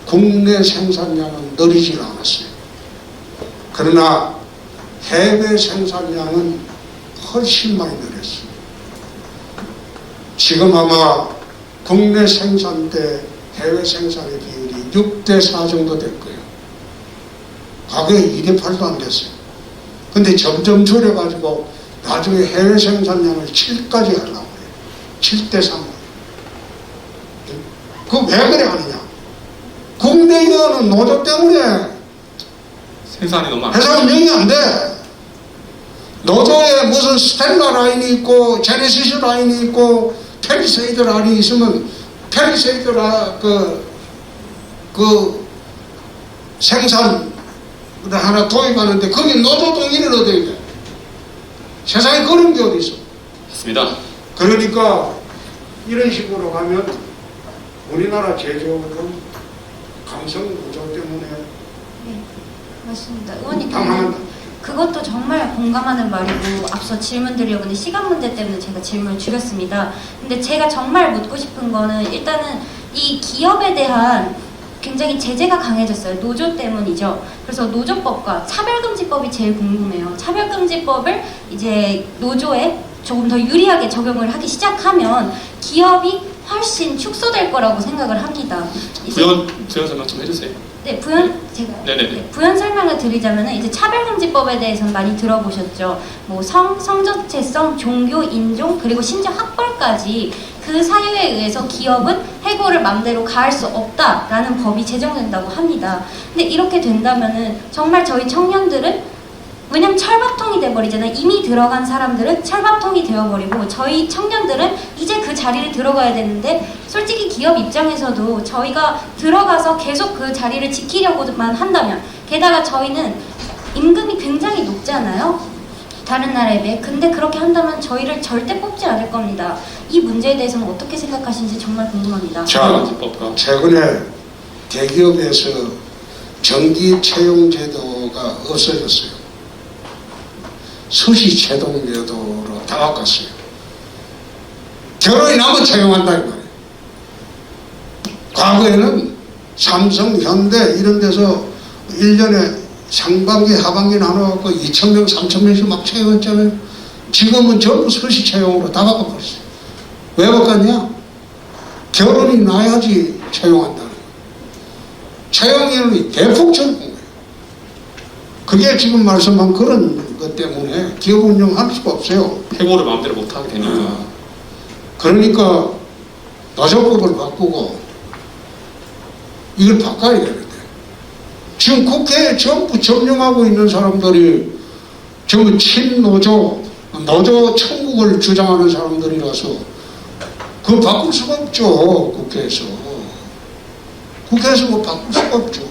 국내 생산량은 늘리질 않았어요. 그러나 해외 생산량은 훨씬 많이 늘었어요. 지금 아마 국내 생산 대 해외 생산의 비율이 6대4 정도 될 거예요. 과거에 2대8도 안 됐어요. 근데 점점 줄여가지고 나중에 해외 생산량을 7까지 하려고 해요. 7대3. 그거 왜 그래 하느냐? 국내에는 노조 때문에 생산이 너무 많아요. 회사 운영이 안 돼. 노조에 무슨 스텔라 라인이 있고 제네시스 라인이 있고 펠리세이드 라인이 있으면 펠리세이드 그 생산을 하나 도입하는데 거기 노조 동의를 얻어야 돼. 세상에 그런 게 어디 있어? 맞습니다. 그러니까 이런 식으로 가면 우리나라 제조업은 강성 노조 때문에 네, 맞습니다. 의원님, 당황한다. 그것도 정말 공감하는 말이고 앞서 질문 드리려고 했는데 시간 문제 때문에 제가 질문을 줄였습니다. 근데 제가 정말 묻고 싶은 거는 일단은 이 기업에 대한 굉장히 제재가 강해졌어요. 노조 때문이죠. 그래서 노조법과 차별금지법이 제일 궁금해요. 차별금지법을 이제 노조에 조금 더 유리하게 적용을 하기 시작하면 기업이 훨씬 축소될 거라고 생각을 합니다. 부연 설명 좀 해주세요. 네, 제가 네네네. 부연 설명을 드리자면은 이제 차별금지법에 대해서는 많이 들어보셨죠. 뭐 성정체성, 종교, 인종 그리고 심지어 학벌까지 그 사유에 의해서 기업은 해고를 맘대로 가할 수 없다라는 법이 제정된다고 합니다. 근데 이렇게 된다면은 정말 저희 청년들은 왜냐면 철밥통이 돼버리잖아요. 이미 들어간 사람들은 철밥통이 되어버리고 저희 청년들은 이제 그 자리를 들어가야 되는데 솔직히 기업 입장에서도 저희가 들어가서 계속 그 자리를 지키려고만 한다면 게다가 저희는 임금이 굉장히 높잖아요. 다른 나라에 비해. 근데 그렇게 한다면 저희를 절대 뽑지 않을 겁니다. 이 문제에 대해서는 어떻게 생각하시는지 정말 궁금합니다. 자, 최근에 대기업에서 정기 채용 제도가 없어졌어요. 수시 채용 제도로 다 바꿨어요. 결혼이 나면 채용한다 이 말이에요. 과거에는 삼성, 현대 이런 데서 1년에 상반기, 하반기 나눠갖고 2,000명, 3,000명씩 막 채용했잖아요. 지금은 전부 수시 채용으로 다 바꿔버렸어요. 왜 바꿨냐? 결혼이 나야지 채용한다는 거예요. 채용이 대폭 적은 거예요. 그게 지금 말씀한 그런 것 때문에 기업 운영할 수가 없어요. 해고를 마음대로 못하게 되니까. 그러니까 노조법을 바꾸고 이걸 바꿔야 되는데 지금 국회에 전부 점령하고 있는 사람들이 전부 친노조, 노조 천국을 주장하는 사람들이라서 그거 바꿀 수가 없죠. 국회에서 뭐 바꿀 수가 없죠.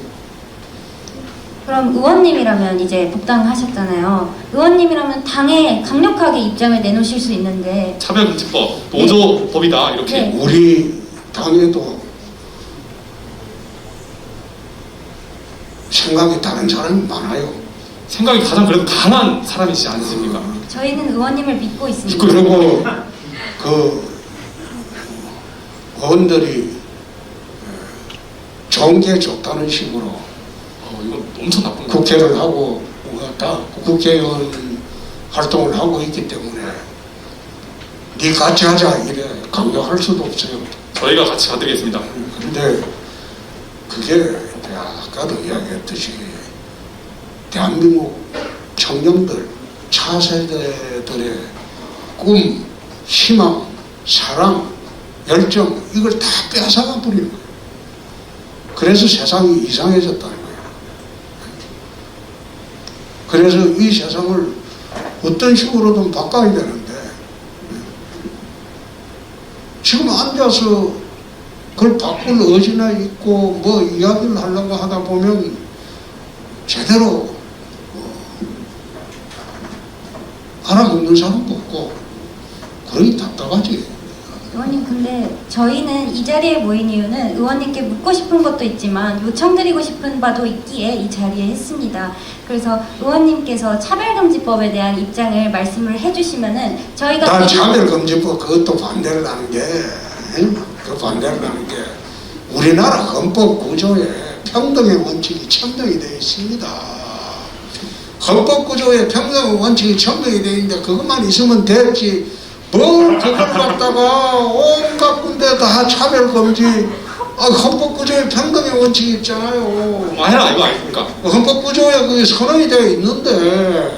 그럼 의원님이라면 이제 복당하셨잖아요. 의원님이라면 당에 강력하게 입장을 내놓으실 수 있는데 차별금지법, 노조법이다 이렇게. 네. 우리 당에도 생각이 다른 사람이 많아요. 생각이 가장 그래도 강한 사람이지 않습니까? 저희는 의원님을 믿고 있습니다. 그리고 그 의원들이 좋은 게 좋다는 식으로 이건 엄청 나쁜 거. 국회를 하고 다 국회의원 활동을 하고 있기 때문에 네 같이 하자 이래 강요할 수도 없어요. 저희가 같이 가드리겠습니다. 근데 그게 아까도 이야기했듯이 대한민국 청년들, 차세대들의 꿈, 희망, 사랑, 열정 이걸 다 빼앗아가 버리는 거예요. 그래서 세상이 이상해졌다는 거예요. 그래서 이 세상을 어떤 식으로든 바꿔야 되는데 지금 앉아서 그걸 바꿀 의지나 있고 뭐 이야기를 하려고 하다 보면 제대로 알아먹는 사람도 없고 그러니 답답하지. 의원님 근데 저희는 이 자리에 모인 이유는 의원님께 묻고 싶은 것도 있지만 요청드리고 싶은 바도 있기에 이 자리에 했습니다. 그래서 의원님께서 차별금지법에 대한 입장을 말씀을 해주시면은 저희가 난 차별금지법 그것도 반대를 하는 게 그 반대를 하는 게 우리나라 헌법 구조에 평등의 원칙이 천명이 되어 있습니다. 헌법 구조에 평등의 원칙이 천명이 되어 있는데 그것만 있으면 됐지 뭘 그걸 갖다가 온갖 군데 다 차별금지 헌법 구조에 평등의 원칙이 있잖아요. 그만해라 이거 아닙니까? 헌법 구조에 그게 선언이 되어 있는데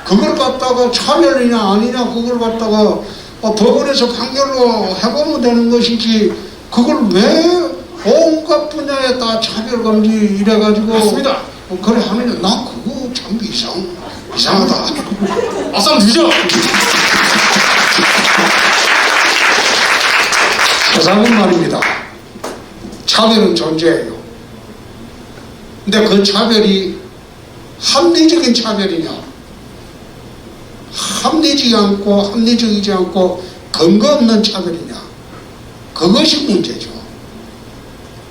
그걸 갖다가 차별이냐 아니냐 그걸 갖다가 법원에서 판결로 해보면 되는 것이지 그걸 왜 온갖 분야에 다 차별금지 이래가지고 맞습니다. 그래 하느냐 난 그거 참 이상하다. 막상 늦어. 세상은 말입니다. 차별은 존재해요. 근데 그 차별이 합리적인 차별이냐 합리적이지 않고 근거 없는 차별이냐 그것이 문제죠.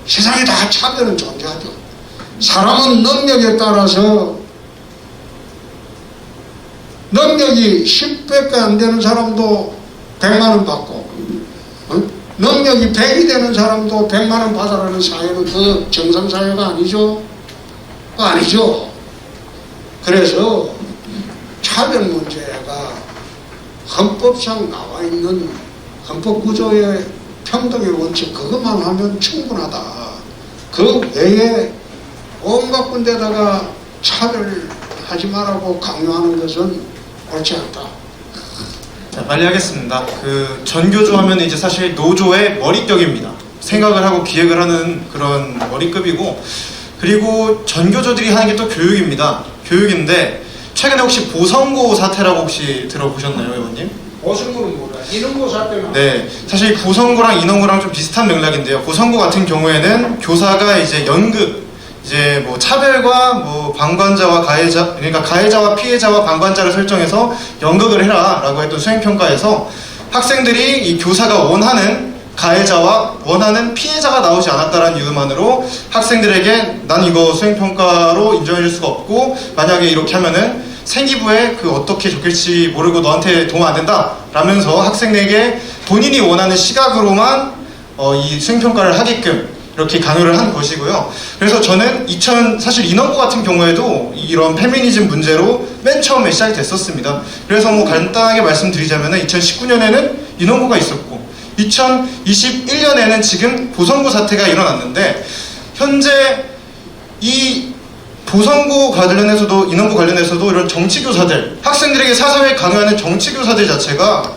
세상에 다 차별은 존재하죠. 사람은 능력에 따라서 능력이 10배가 안 되는 사람도 100만 원 받고 능력이 100이 되는 사람도 100만 원 받아라는 사회는 그 정상사회가 아니죠. 아니죠. 그래서 차별 문제가 헌법상 나와 있는 헌법 구조의 평등의 원칙 그것만 하면 충분하다. 그 외에 온갖 군데다가 차별하지 말라고 강요하는 것은 옳지 않다. 자, 빨리 하겠습니다. 그 전교조 하면 이제 사실 노조의 머릿격입니다. 생각을 하고 기획을 하는 그런 머리급이고 그리고 전교조들이 하는 게 또 교육입니다. 교육인데 최근에 혹시 보성고 사태라고 혹시 들어보셨나요, 의원님? 보성고는 뭐라? 인원고 사태는 네, 사실 보성고랑 인원고랑 좀 비슷한 맥락인데요. 보성고 같은 경우에는 교사가 이제 연극, 이제 뭐 차별과 뭐 방관자와 가해자, 그러니까 가해자와 피해자와 방관자를 설정해서 연극을 해라라고 했던 수행평가에서 학생들이 이 교사가 원하는 가해자와 원하는 피해자가 나오지 않았다는 이유만으로 학생들에게 난 이거 수행평가로 인정해줄 수가 없고 만약에 이렇게 하면은 생기부에 그 어떻게 적힐지 모르고 너한테 도움 안 된다 라면서 학생에게 본인이 원하는 시각으로만 이 수행평가를 하게끔 이렇게 강요를 한 것이고요. 그래서 저는 사실 인원고 같은 경우에도 이런 페미니즘 문제로 맨 처음에 시작이 됐었습니다. 그래서 뭐 간단하게 말씀드리자면 2019년에는 인원고가 있었고 2021년에는 지금 보선고 사태가 일어났는데 현재 이 보선고 관련해서도 인원고 관련해서도 이런 정치교사들, 학생들에게 사사회 강요하는 정치교사들 자체가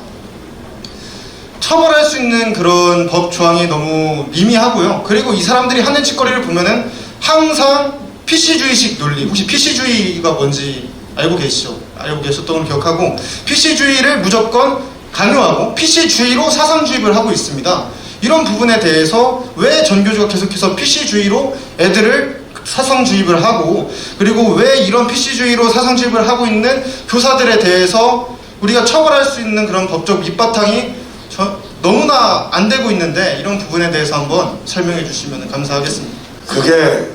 처벌할 수 있는 그런 법 조항이 너무 미미하고요. 그리고 이 사람들이 하는 짓거리를 보면은 항상 PC주의식 논리, 혹시 PC주의가 뭔지 알고 계시죠? 알고 계셨던 걸 기억하고, PC주의를 무조건 강요하고 PC주의로 사상주입을 하고 있습니다. 이런 부분에 대해서 왜 전교조가 계속해서 PC주의로 애들을 사상주입을 하고, 그리고 왜 이런 PC주의로 사상주입을 하고 있는 교사들에 대해서 우리가 처벌할 수 있는 그런 법적 밑바탕이 너무나 안 되고 있는데, 이런 부분에 대해서 한번 설명해 주시면 감사하겠습니다. 그게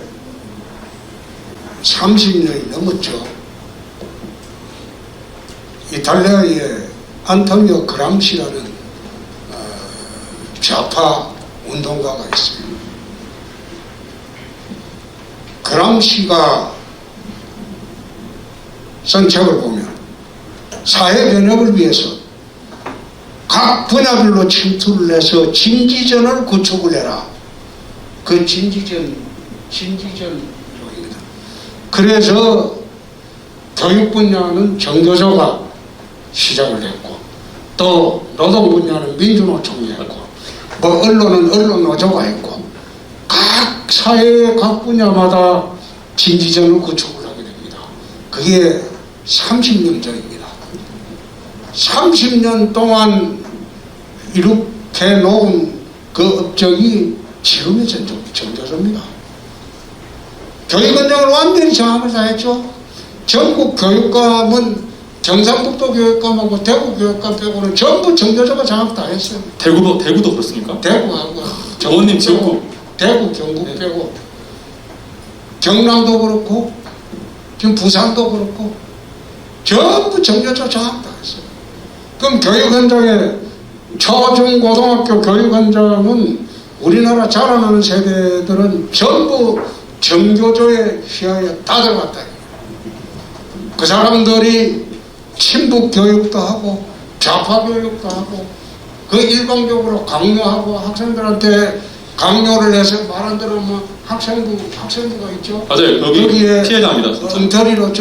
30년이 넘었죠. 이탈리아의 안토니오 그람시라는 좌파 운동가가 있어요. 그람시가 쓴 책을 보면 사회 변혁을 위해서 각 분야별로 침투를 해서 진지전을 구축을 해라. 그 진지전입니다. 그래서 교육 분야는 정교조가 시작을 했고, 또 노동 분야는 민주노총이 했고, 뭐 언론은 언론노조가 했고, 각 사회의 각 분야마다 진지전을 구축을 하게 됩니다. 그게 30년 전입니다. 30년 동안 이렇게 놓은 그 업적이 지금의 정교조입니다. 교육원장을 완전히 장악을 다 했죠. 전국 교육감은 경상북도 교육감하고 대구 교육감 빼고는 전부 정교조가 장악 다 했어요. 대구도 그렇습니까? 대구하고 의원님 지역구. 대구, 경북 빼고 경남도 그렇고 지금 부산도 그렇고 전부 정교조 장악 다 했어요. 그럼 교육 현장에 초중 고등학교 교육 현장은 우리나라 자라나는 세대들은 전부 정교조의 휘하에 다 들어갔다. 그 사람들이 친북 교육도 하고 좌파 교육도 하고 그 일방적으로 강요하고 학생들한테 강요를 해서 말 안 들으면 학생부가 있죠. 맞아요. 여기 거기에 피해자입니다. 엉터리로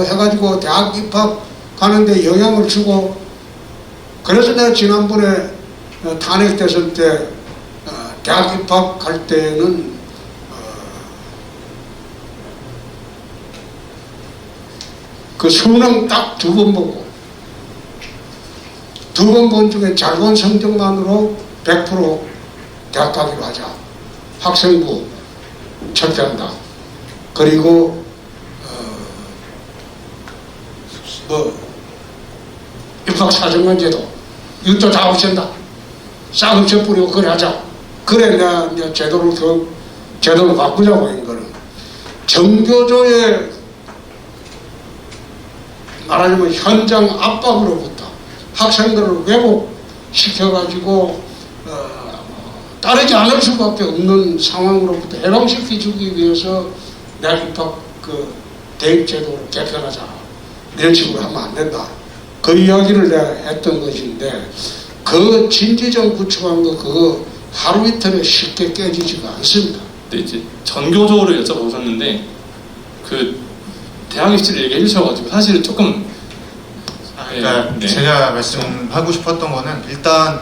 해가지고 대학 입학하는데 영향을 주고. 그래서 내가 지난번에 탄핵 대선 때 대학 입학할 때는 그 수능 딱 2번 보고 2번 본 중에 잘 본 성적만으로 100% 대학 가기로 하자. 학생부 철폐한다. 그리고 입학 사정관제도 이것도 다 없앤다. 싹 없애뿌리고 그래 하자. 그래 내가 이제 제도를 바꾸자고 한 거는 정교조의 말하자면 현장 압박으로부터 학생들을 왜곡시켜가지고 따르지 않을 수밖에 없는 상황으로부터 해방시켜주기 위해서 내가 입학 대입제도를 개편하자. 이런 식으로 하면 안 된다. 그 이야기를 내가 했던 것인데 그 진지전 구축한 거 그거 하루 이틀에 쉽게 깨지지가 않습니다. 네, 이제 전교조를 여쭤보셨는데 그 대학 입시를 얘기해 주셔가지고 사실 조금 그러니까 네. 제가 말씀하고 싶었던 거는 일단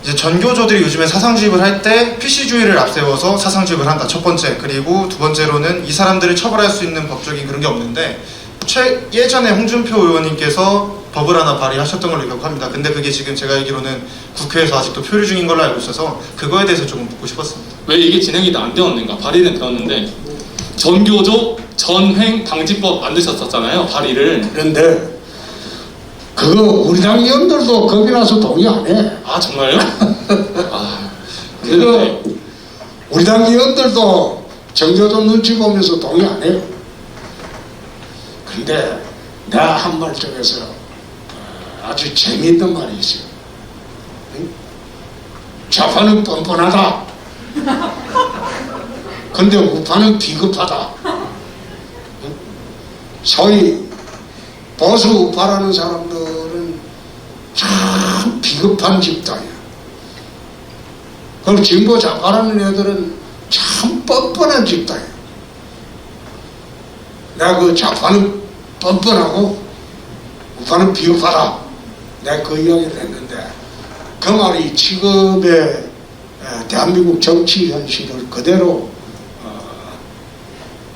이제 전교조들이 요즘에 사상주입을 할 때 PC주의를 앞세워서 사상주입을 한다. 첫 번째. 그리고 두 번째로는 이 사람들을 처벌할 수 있는 법적인 그런 게 없는데 예전에 홍준표 의원님께서 법을 하나 발의하셨던 걸로 기억합니다. 근데 그게 지금 제가 알기로는 국회에서 아직도 표류 중인 걸로 알고 있어서 그거에 대해서 조금 묻고 싶었습니다. 왜 이게 진행이 안 되었는가? 발의는 되었는데 전교조 전횡 방지법 만드셨었잖아요. 발의를. 그런데 그거 우리 당 의원들도 겁이 나서 동의 안 해. 아 정말요? 아 그거 우리 당 의원들도 정교조 눈치 보면서 동의 안 해요. 근데 내가 한 말 중에서 아주 재미있는 말이 있어요. 응? 좌파는 뻔뻔하다. 근데 우파는 비겁하다. 응? 소위 보수 우파라는 사람들은 참 비겁한 집단이야. 그걸 진보 좌파라는 애들은 참 뻔뻔한 집단이에요. 내가 그 좌파는 뻔뻔하고 우파는 비겁하다. 내가 그 이야기를 했는데 그 말이 지금의 대한민국 정치 현실을 그대로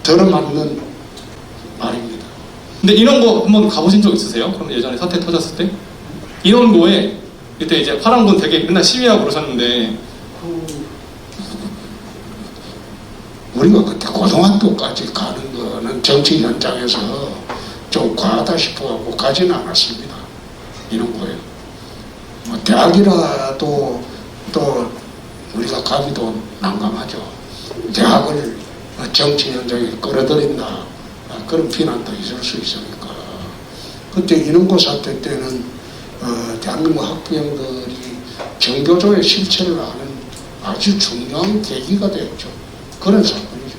들어맞는 말입니다. 근데 인원고 한번 가보신 적 있으세요? 그럼 예전에 사태 터졌을 때? 인원고에 그때 이제 파랑군 되게 맨날 시위하고 그러셨는데 우리가 그때 고등학교까지 가는 거는 정치 현장에서 좀 과하다 싶어갖고 가지는 않았습니다. 이런 거예요. 뭐 대학이라도 또 우리가 가기도 난감하죠. 대학을 정치 현장에 끌어들인다. 그런 비난도 있을 수 있으니까. 그때 인원고 사태 때는 대한민국 학부형들이 정교조의 실체를 아는 아주 중요한 계기가 되었죠. 그런 사건이죠.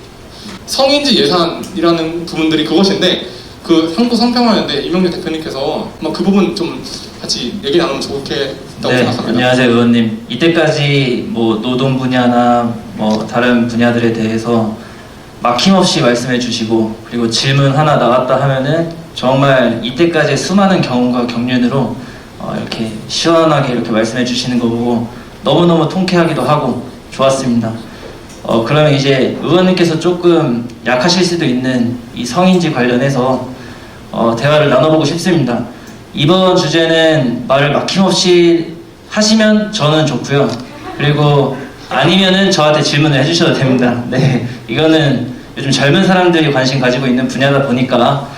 성인지 예산이라는 부분들이 그것인데 그 한국 성평화연대 이명재 대표님께서 뭐 그 부분 좀 같이 얘기 나누면 좋겠다고 네, 생각합니다. 안녕하세요, 의원님. 이때까지 뭐 노동 분야나 뭐 다른 분야들에 대해서 막힘없이 말씀해 주시고 그리고 질문 하나 나왔다 하면은 정말 이때까지 수많은 경험과 경륜으로 이렇게 시원하게 이렇게 말씀해 주시는 거 보고 너무너무 통쾌하기도 하고 좋았습니다. 그러면 이제 의원님께서 조금 약하실 수도 있는 이 성인지 관련해서 대화를 나눠보고 싶습니다. 이번 주제는 말을 막힘없이 하시면 저는 좋고요. 그리고 아니면은 저한테 질문을 해주셔도 됩니다. 네, 이거는 요즘 젊은 사람들이 관심 가지고 있는 분야다 보니까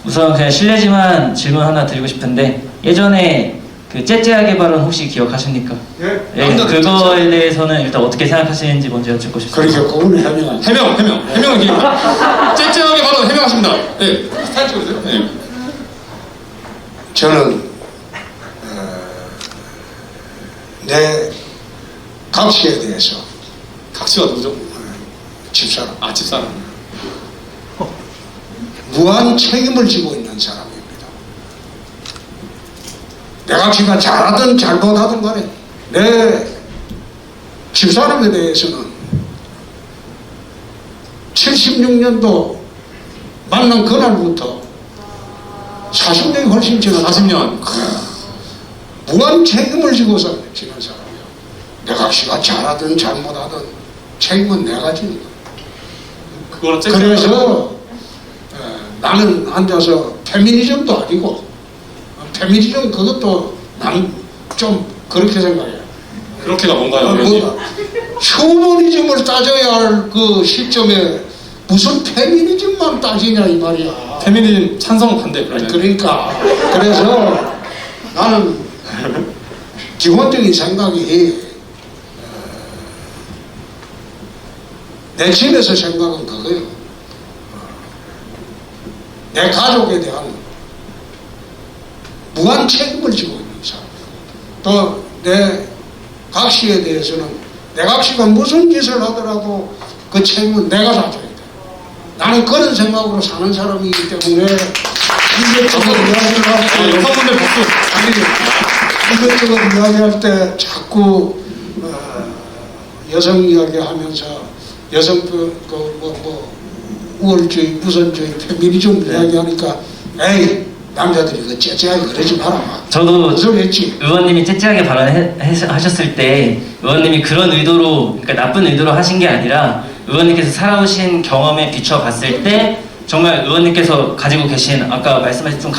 우선 그냥 실례지만 질문 하나 드리고 싶은데 예전에 그 째째하게 발언 혹시 기억하십니까? 예. 그거에 대해서는 일단 어떻게 생각하시는지 먼저 여쭙고 싶습니다. 그렇게 그분을 해명하죠. 해명은 기입니다. 쨍쨍하게 바로 해명하십니다. 네, 스타일 찍어주세요. 네. 저는 내 각시에 대해서 각시가 누구죠? 집사람 아, 집사람. 무한 책임을 지고 있는 사람입니다. 내 각시가 잘하든 잘못하든 간에 내 집사람에 대해서는 76년도 만난 그날부터 40년이 훨씬 지난 40년. 무한 책임을 지고서 지는 사람이야. 내 각시가 잘하든 잘못하든 책임은 내가 지는 거야. 그거는 그래서 나는 앉아서 페미니즘도 아니고 페미니즘 그것도 나는 좀 그렇게 생각해요. 그렇게가 뭔가요? 의원님? 뭐가 휴머니즘을 따져야 할 그 시점에 무슨 페미니즘만 따지냐 이 말이야. 페미니즘 찬성 반대 그러면. 그러니까 그래서 나는 기본적인 생각이 내 집에서 생각은 그거예요. 내 가족에 대한 무한 책임을 지고 있는 사람. 또 내 각시에 대해서는 내 각시가 무슨 짓을 하더라도 그 책임은 내가 져야 돼. 나는 그런 생각으로 사는 사람이기 때문에 이것저것 이야기를 할 때 여성분들 박수. 아니 이것저것 이야기할 때 자꾸 여성 이야기하면서 여성 우월주의, 우선주의, 페미니즘 이야기하니까 에이 남자들이 그 째째하게 그러지 마라. 저도 그 소리 했지. 의원님이 째째하게 발언하셨을 때 의원님이 그런 의도로, 그러니까 나쁜 의도로 하신 게 아니라 의원님께서 살아오신 경험에 비춰봤을 때 정말 의원님께서 가지고 계신 아까 말씀하신 좀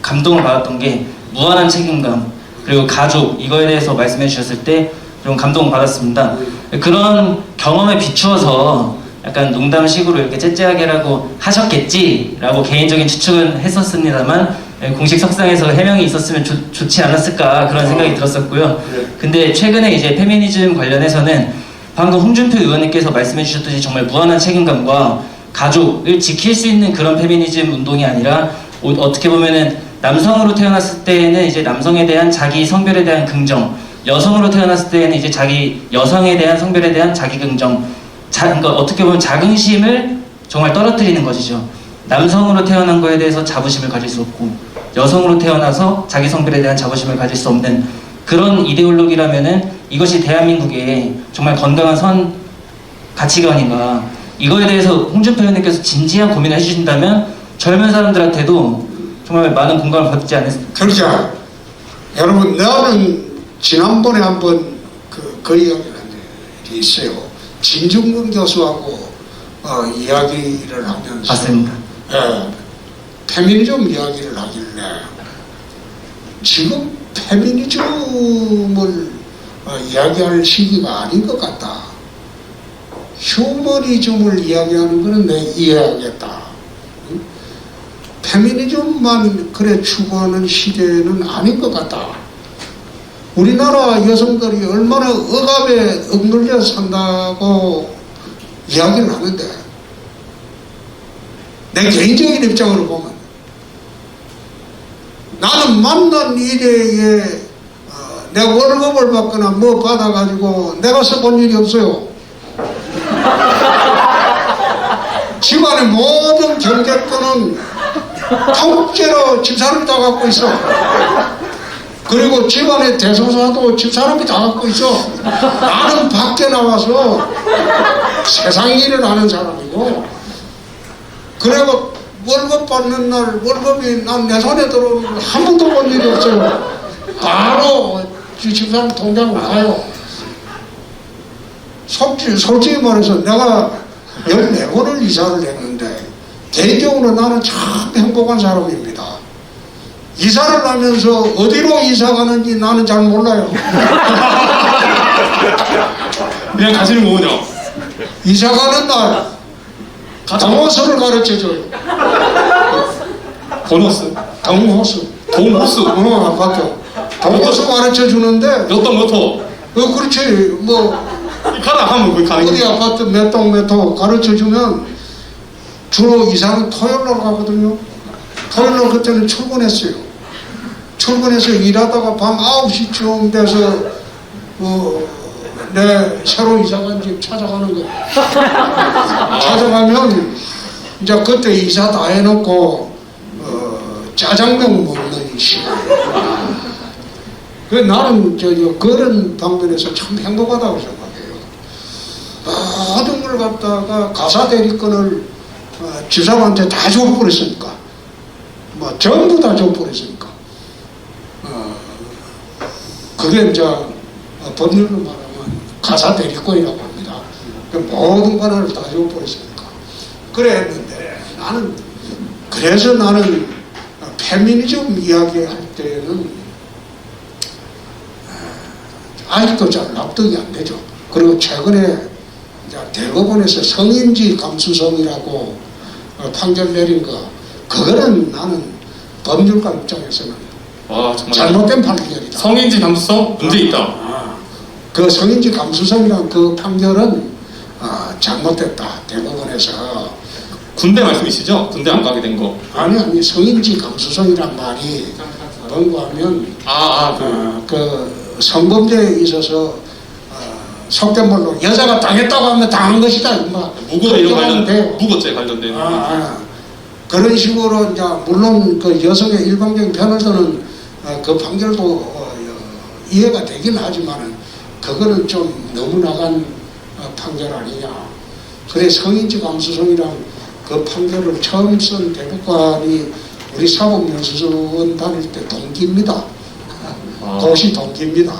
감동을 받았던 게 무한한 책임감 그리고 가족 이거에 대해서 말씀해 주셨을 때 좀 감동을 받았습니다. 그런 경험에 비추어서 약간 농담식으로 이렇게 째째하게라고 하셨겠지라고 개인적인 추측은 했었습니다만 공식 석상에서 해명이 있었으면 좋지 않았을까 그런 생각이 들었었고요. 근데 최근에 이제 페미니즘 관련해서는 방금 홍준표 의원님께서 말씀해 주셨듯이 정말 무한한 책임감과 가족을 지킬 수 있는 그런 페미니즘 운동이 아니라 어떻게 보면은 남성으로 태어났을 때는 이제 남성에 대한 자기 성별에 대한 긍정, 여성으로 태어났을 때는 이제 자기 여성에 대한 성별에 대한 자기 긍정, 그러니까 어떻게 보면 자긍심을 정말 떨어뜨리는 것이죠. 남성으로 태어난 거에 대해서 자부심을 가질 수 없고 여성으로 태어나서 자기 성별에 대한 자부심을 가질 수 없는 그런 이데올로기라면은 이것이 대한민국의 정말 건강한 선 가치관인가, 이거에 대해서 홍준표 의원님께서 진지한 고민을 해주신다면 젊은 사람들한테도 정말 많은 공감을 받지 않을까. 그렇죠. 여러분, 나는 지난번에 한번 그 이야기를 한 적이 있어요. 진중근 교수하고 이야기를 하면서 맞습니다. 페미니즘 이야기를 하길래 지금 페미니즘을 이야기할 시기가 아닌 것 같다. 휴머니즘을 이야기하는 것은 내 이해하겠다. 페미니즘만 그래 추구하는 시대는 아닌 것 같다. 우리나라 여성들이 얼마나 억압에 억눌려 산다고 이야기를 하는데, 내 개인적인 입장으로 보면 나는 만난 일에 내 월급을 받거나 뭐 받아가지고 내가 써본 일이 없어요. 집안의 모든 경제권은 통째로 집사람이 다 갖고 있어. 그리고 집안의 대소사도 집사람이 다 갖고 있어. 나는 밖에 나와서 세상 일을 하는 사람이고, 그리고 월급 받는 날 월급이 난 내 손에 들어오는 걸 한 번도 본 일이 없어요. 바로 집사람 통장으로 가요. 솔직히 말해서 내가 14번을 이사를 했는데 개인적으로 나는 참 행복한 사람입니다. 이사를 하면서 어디로 이사 가는지 나는 잘 몰라요. 그냥 가시는 거군요. 이사 가는 날 동호수를 가르쳐줘요. 보너스, 동호수. 동호수, 아파트. 동호수 가르쳐주는데, 몇 동 몇 호. 그렇지. 뭐 가다 하면 그 가는 어디 거. 아파트 몇 동 몇 호 가르쳐주면 주로 이사는 토요일로 가거든요. 토요일로 그때는 출근했어요. 출근해서 일하다가 밤 9시쯤 돼서 내 새로 이사간 집 찾아가는 거예요. 찾아가면 이제 그때 이사 다 해놓고 짜장면 먹는 시간. 그 나는 그런 방면에서 참 행복하다고 생각해요. 모든 걸 갖다가 가사 대리권을 집사람한테 다 줘버렸으니까, 뭐 전부 다 줘버렸으니까, 그게 이제 법률로 말하면 가사 대리권이라고 합니다. 그 모든 권한을 다 줘버렸으니까. 그랬는데 그래서 나는 페미니즘 이야기할 때는 아직도 잘 납득이 안 되죠. 그리고 최근에 이제 대법원에서 성인지 감수성이라고 판결 내린 거, 그거는 나는 법률가 입장에서는 와, 정말 잘못된 판결이다. 성인지 감수성 문제 있다. 그 성인지 감수성이라는 그 판결은 잘못됐다. 대법원에서. 군대 말씀이시죠? 군대 안 가게 된 거. 아니 성인지 감수성이란 말이 뭔가 하면 그 성범죄에 있어서 속된 말로 여자가 당했다고 하면 당한 것이다. 무고 이런 관련, 무고죄 관련된. 그런 식으로 이제 물론 그 여성의 일방적인 편을 드는 그 판결도 이해가 되긴 하지만은 그거는 좀 너무 나간 판결 아니냐. 그래 성인지 감수성이랑 그 판결을 처음 쓴 대법관이 우리 사법연수원 다닐 때 동기입니다. 고시 동기입니다.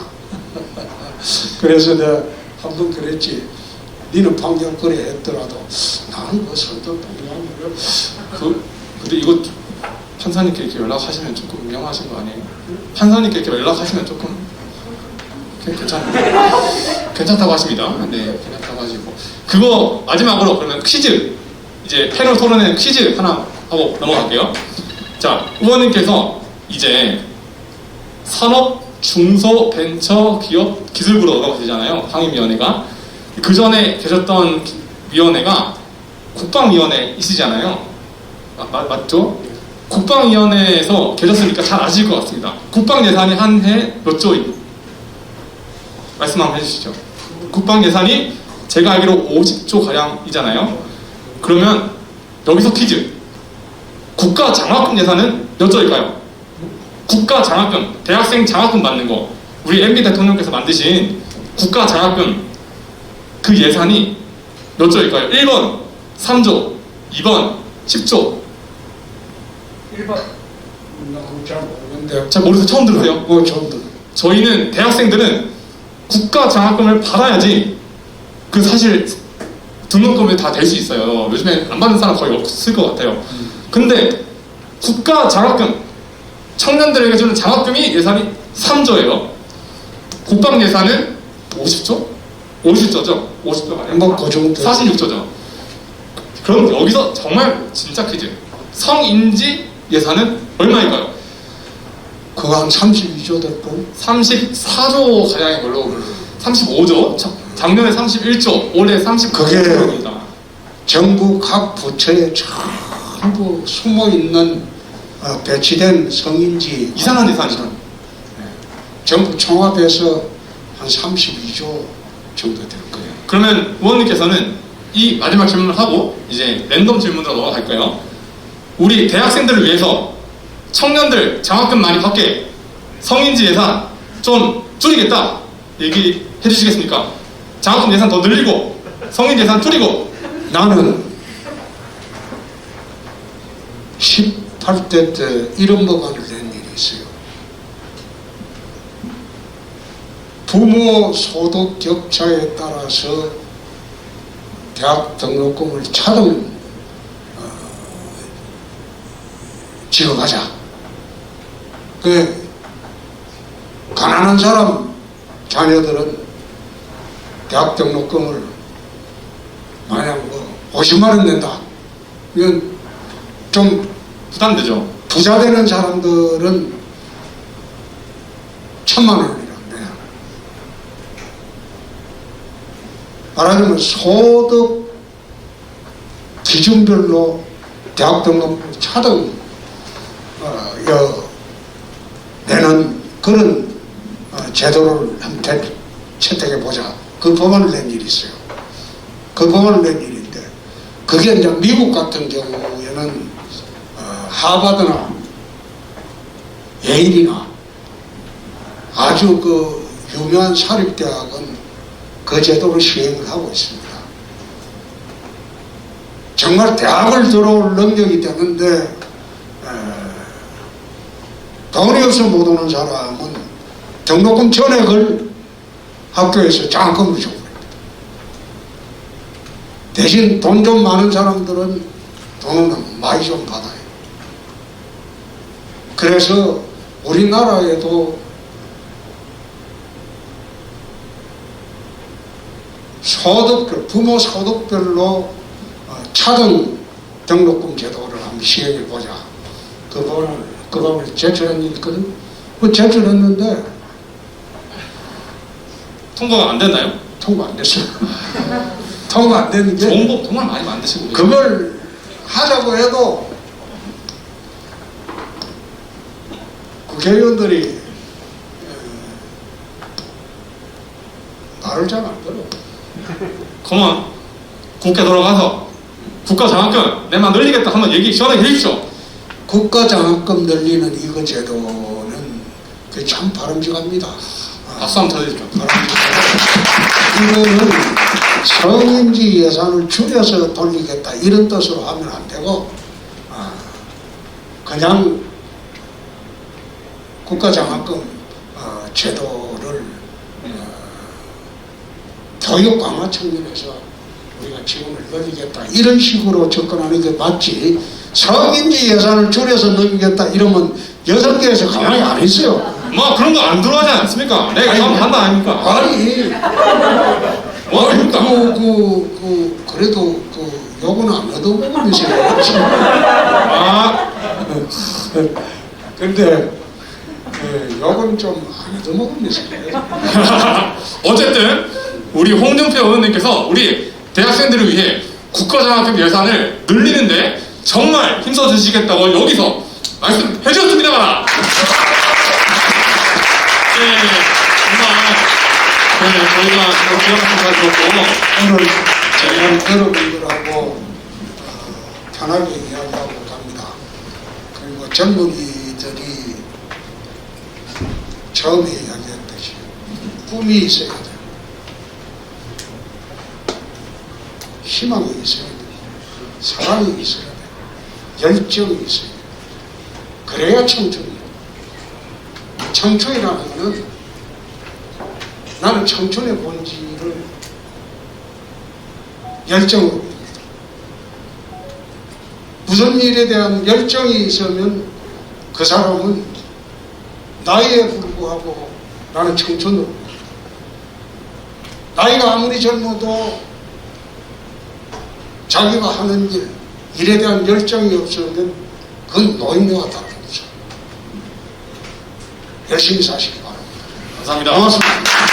그래서 내가 한 번 그랬지. 니는 판결 그래 했더라도 나는 그 선뜻 동의하면 근데 이거 판사님께 이렇게 연락하시면 조금 위험하신 거 아니에요? 판사님께 이렇게 연락하시면 조금 괜찮다고 하십니다. 네, 괜찮다고 하시고. 그거 마지막으로 그러면 퀴즈, 이제 패널 토론회 퀴즈 하나 하고 넘어갈게요. 자, 의원님께서 이제 산업 중소벤처기업 기술부로가 되잖아요. 상임위원회가. 그 전에 계셨던 위원회가 국방위원회 있으시잖아요. 맞죠? 국방위원회에서 계셨으니까 잘 아실 것 같습니다. 국방 예산이 한 해 몇 조입니까? 말씀 한번 해주시죠. 국방 예산이 제가 알기로 50조 가량이잖아요. 그러면 여기서 퀴즈. 국가 장학금 예산은 몇 조일까요? 국가 장학금, 대학생 장학금 받는 거 우리 MB 대통령께서 만드신 국가 장학금 그 예산이 몇 조일까요? 1번 3조, 2번 10조. 1번. 잘 모르는데. 잘 모르서 처음 들으세요? 처음 들어. 저희는 대학생들은 국가 장학금을 받아야지 그 사실 등록금이 다 될 수 있어요. 요즘에 안 받는 사람 거의 없을 것 같아요. 근데 국가 장학금, 청년들에게 주는 장학금이 예산이 3조예요. 국방 예산은 50조? 50조죠? 50조 아니에요? 그 정도. 46조죠. 그럼 여기서 정말 진짜 퀴즈. 성인지 예산은 얼마일까요? 그거 한 32조 될 걸? 34조 가량인 걸로 35조, 작년에 31조, 올해 39조입니다. 정부 각 부처에 전부 숨어있는 배치된 성인지 이상한 예산이죠. 정부 총합해서 한 32조 정도 될 거예요. 그러면 의원님께서는 이 마지막 질문을 하고 이제 랜덤 질문으로 넘어갈까요? 우리 대학생들을 위해서 청년들 장학금 많이 받게 성인지 예산 좀 줄이겠다 얘기해 주시겠습니까? 장학금 예산 더 늘리고 성인 예산 줄이고. 나는 18대 때 이런 법안을 낸 일이 있어요. 부모 소득 격차에 따라서 대학 등록금을 차등 지급하자. 그 가난한 사람 자녀들은 대학 등록금을 만약 50만 원 낸다. 이건 좀 부담되죠. 부자 되는 사람들은 1,000만 원이란데. 말하자면 소득 기준별로 대학 등록금 차등 내는 그런 제도를 한번 채택해 보자. 그 법안을 낸 일이 있어요. 그 법안을 낸 일인데 그게 이제 미국 같은 경우에는 하버드나 예일이나 아주 그 유명한 사립대학은 그 제도를 시행을 하고 있습니다. 정말 대학을 들어올 능력이 되는데 돈이 없어 못 오는 사람은 등록금 전액을 학교에서 장학금으로 줘버립니다. 대신 돈 좀 많은 사람들은 돈은 많이 좀 받아요. 그래서 우리나라에도 소득별, 부모 소득별로 차등 등록금 제도를 한번 시행해 보자. 그 법을 제출한 일이 있거든. 그 제출했는데 통과가 안 됐나요? 통과 안 됐어요. 통과 안 됐는데 좋은 법 정말 많이 만드시고 계세요. 그걸 하자고 해도 국회의원들이 말을 잘 안 들어. 그만 국회 돌아가서 국가 장학금 내만 늘리겠다 한번 얘기 시원하게 해주십시오. 국가장학금 늘리는 이거 제도는 그게 참 바람직합니다. 박수 한번 쳐주십시오. 이거는 성인지 예산을 줄여서 돌리겠다 이런 뜻으로 하면 안 되고 그냥 국가장학금 제도를 교육 강화 측면에서 우리가 지원을 늘리겠다 이런 식으로 접근하는 게 맞지. 성인지 예산을 줄여서 늘리겠다 이러면 여성계에서 가만히 안 있어요. 뭐 그런 거 안 들어가지 않습니까? 내가 한번 한다 아닙니까? 아니 뭐 아닙니까? 그래도 욕은 안 얻어먹으면서 아 근데 욕은 좀 안 얻어먹으면서 어쨌든 우리 홍준표 의원님께서 우리 대학생들을 위해 국가장학금 예산을 늘리는데 정말 힘써 주시겠다고 여기서 말씀해 주셨습니다. 네, 정말 저희가 기가 막힌 잘 들었고 오늘 여러분들하고 편하게 이야기하고 갑니다. 그리고 젊은이들이 처음에 이야기했듯이 꿈이 있어야 돼. 희망이 있어야 돼. 사랑이 있어야 돼. 열정이 있어야 돼. 그래야 청춘이야. 청춘이라는 것은 나는 청춘의 본질을 열정으로 봅니다. 무슨 일에 대한 열정이 있으면 그 사람은 나이에 불구하고 나는 청춘으로 봅니다. 나이가 아무리 젊어도 자기가 하는 일에 대한 열정이 없으면 그건 노인과 다른 거죠. 열심히 사시기 바랍니다. 감사합니다. 고맙습니다.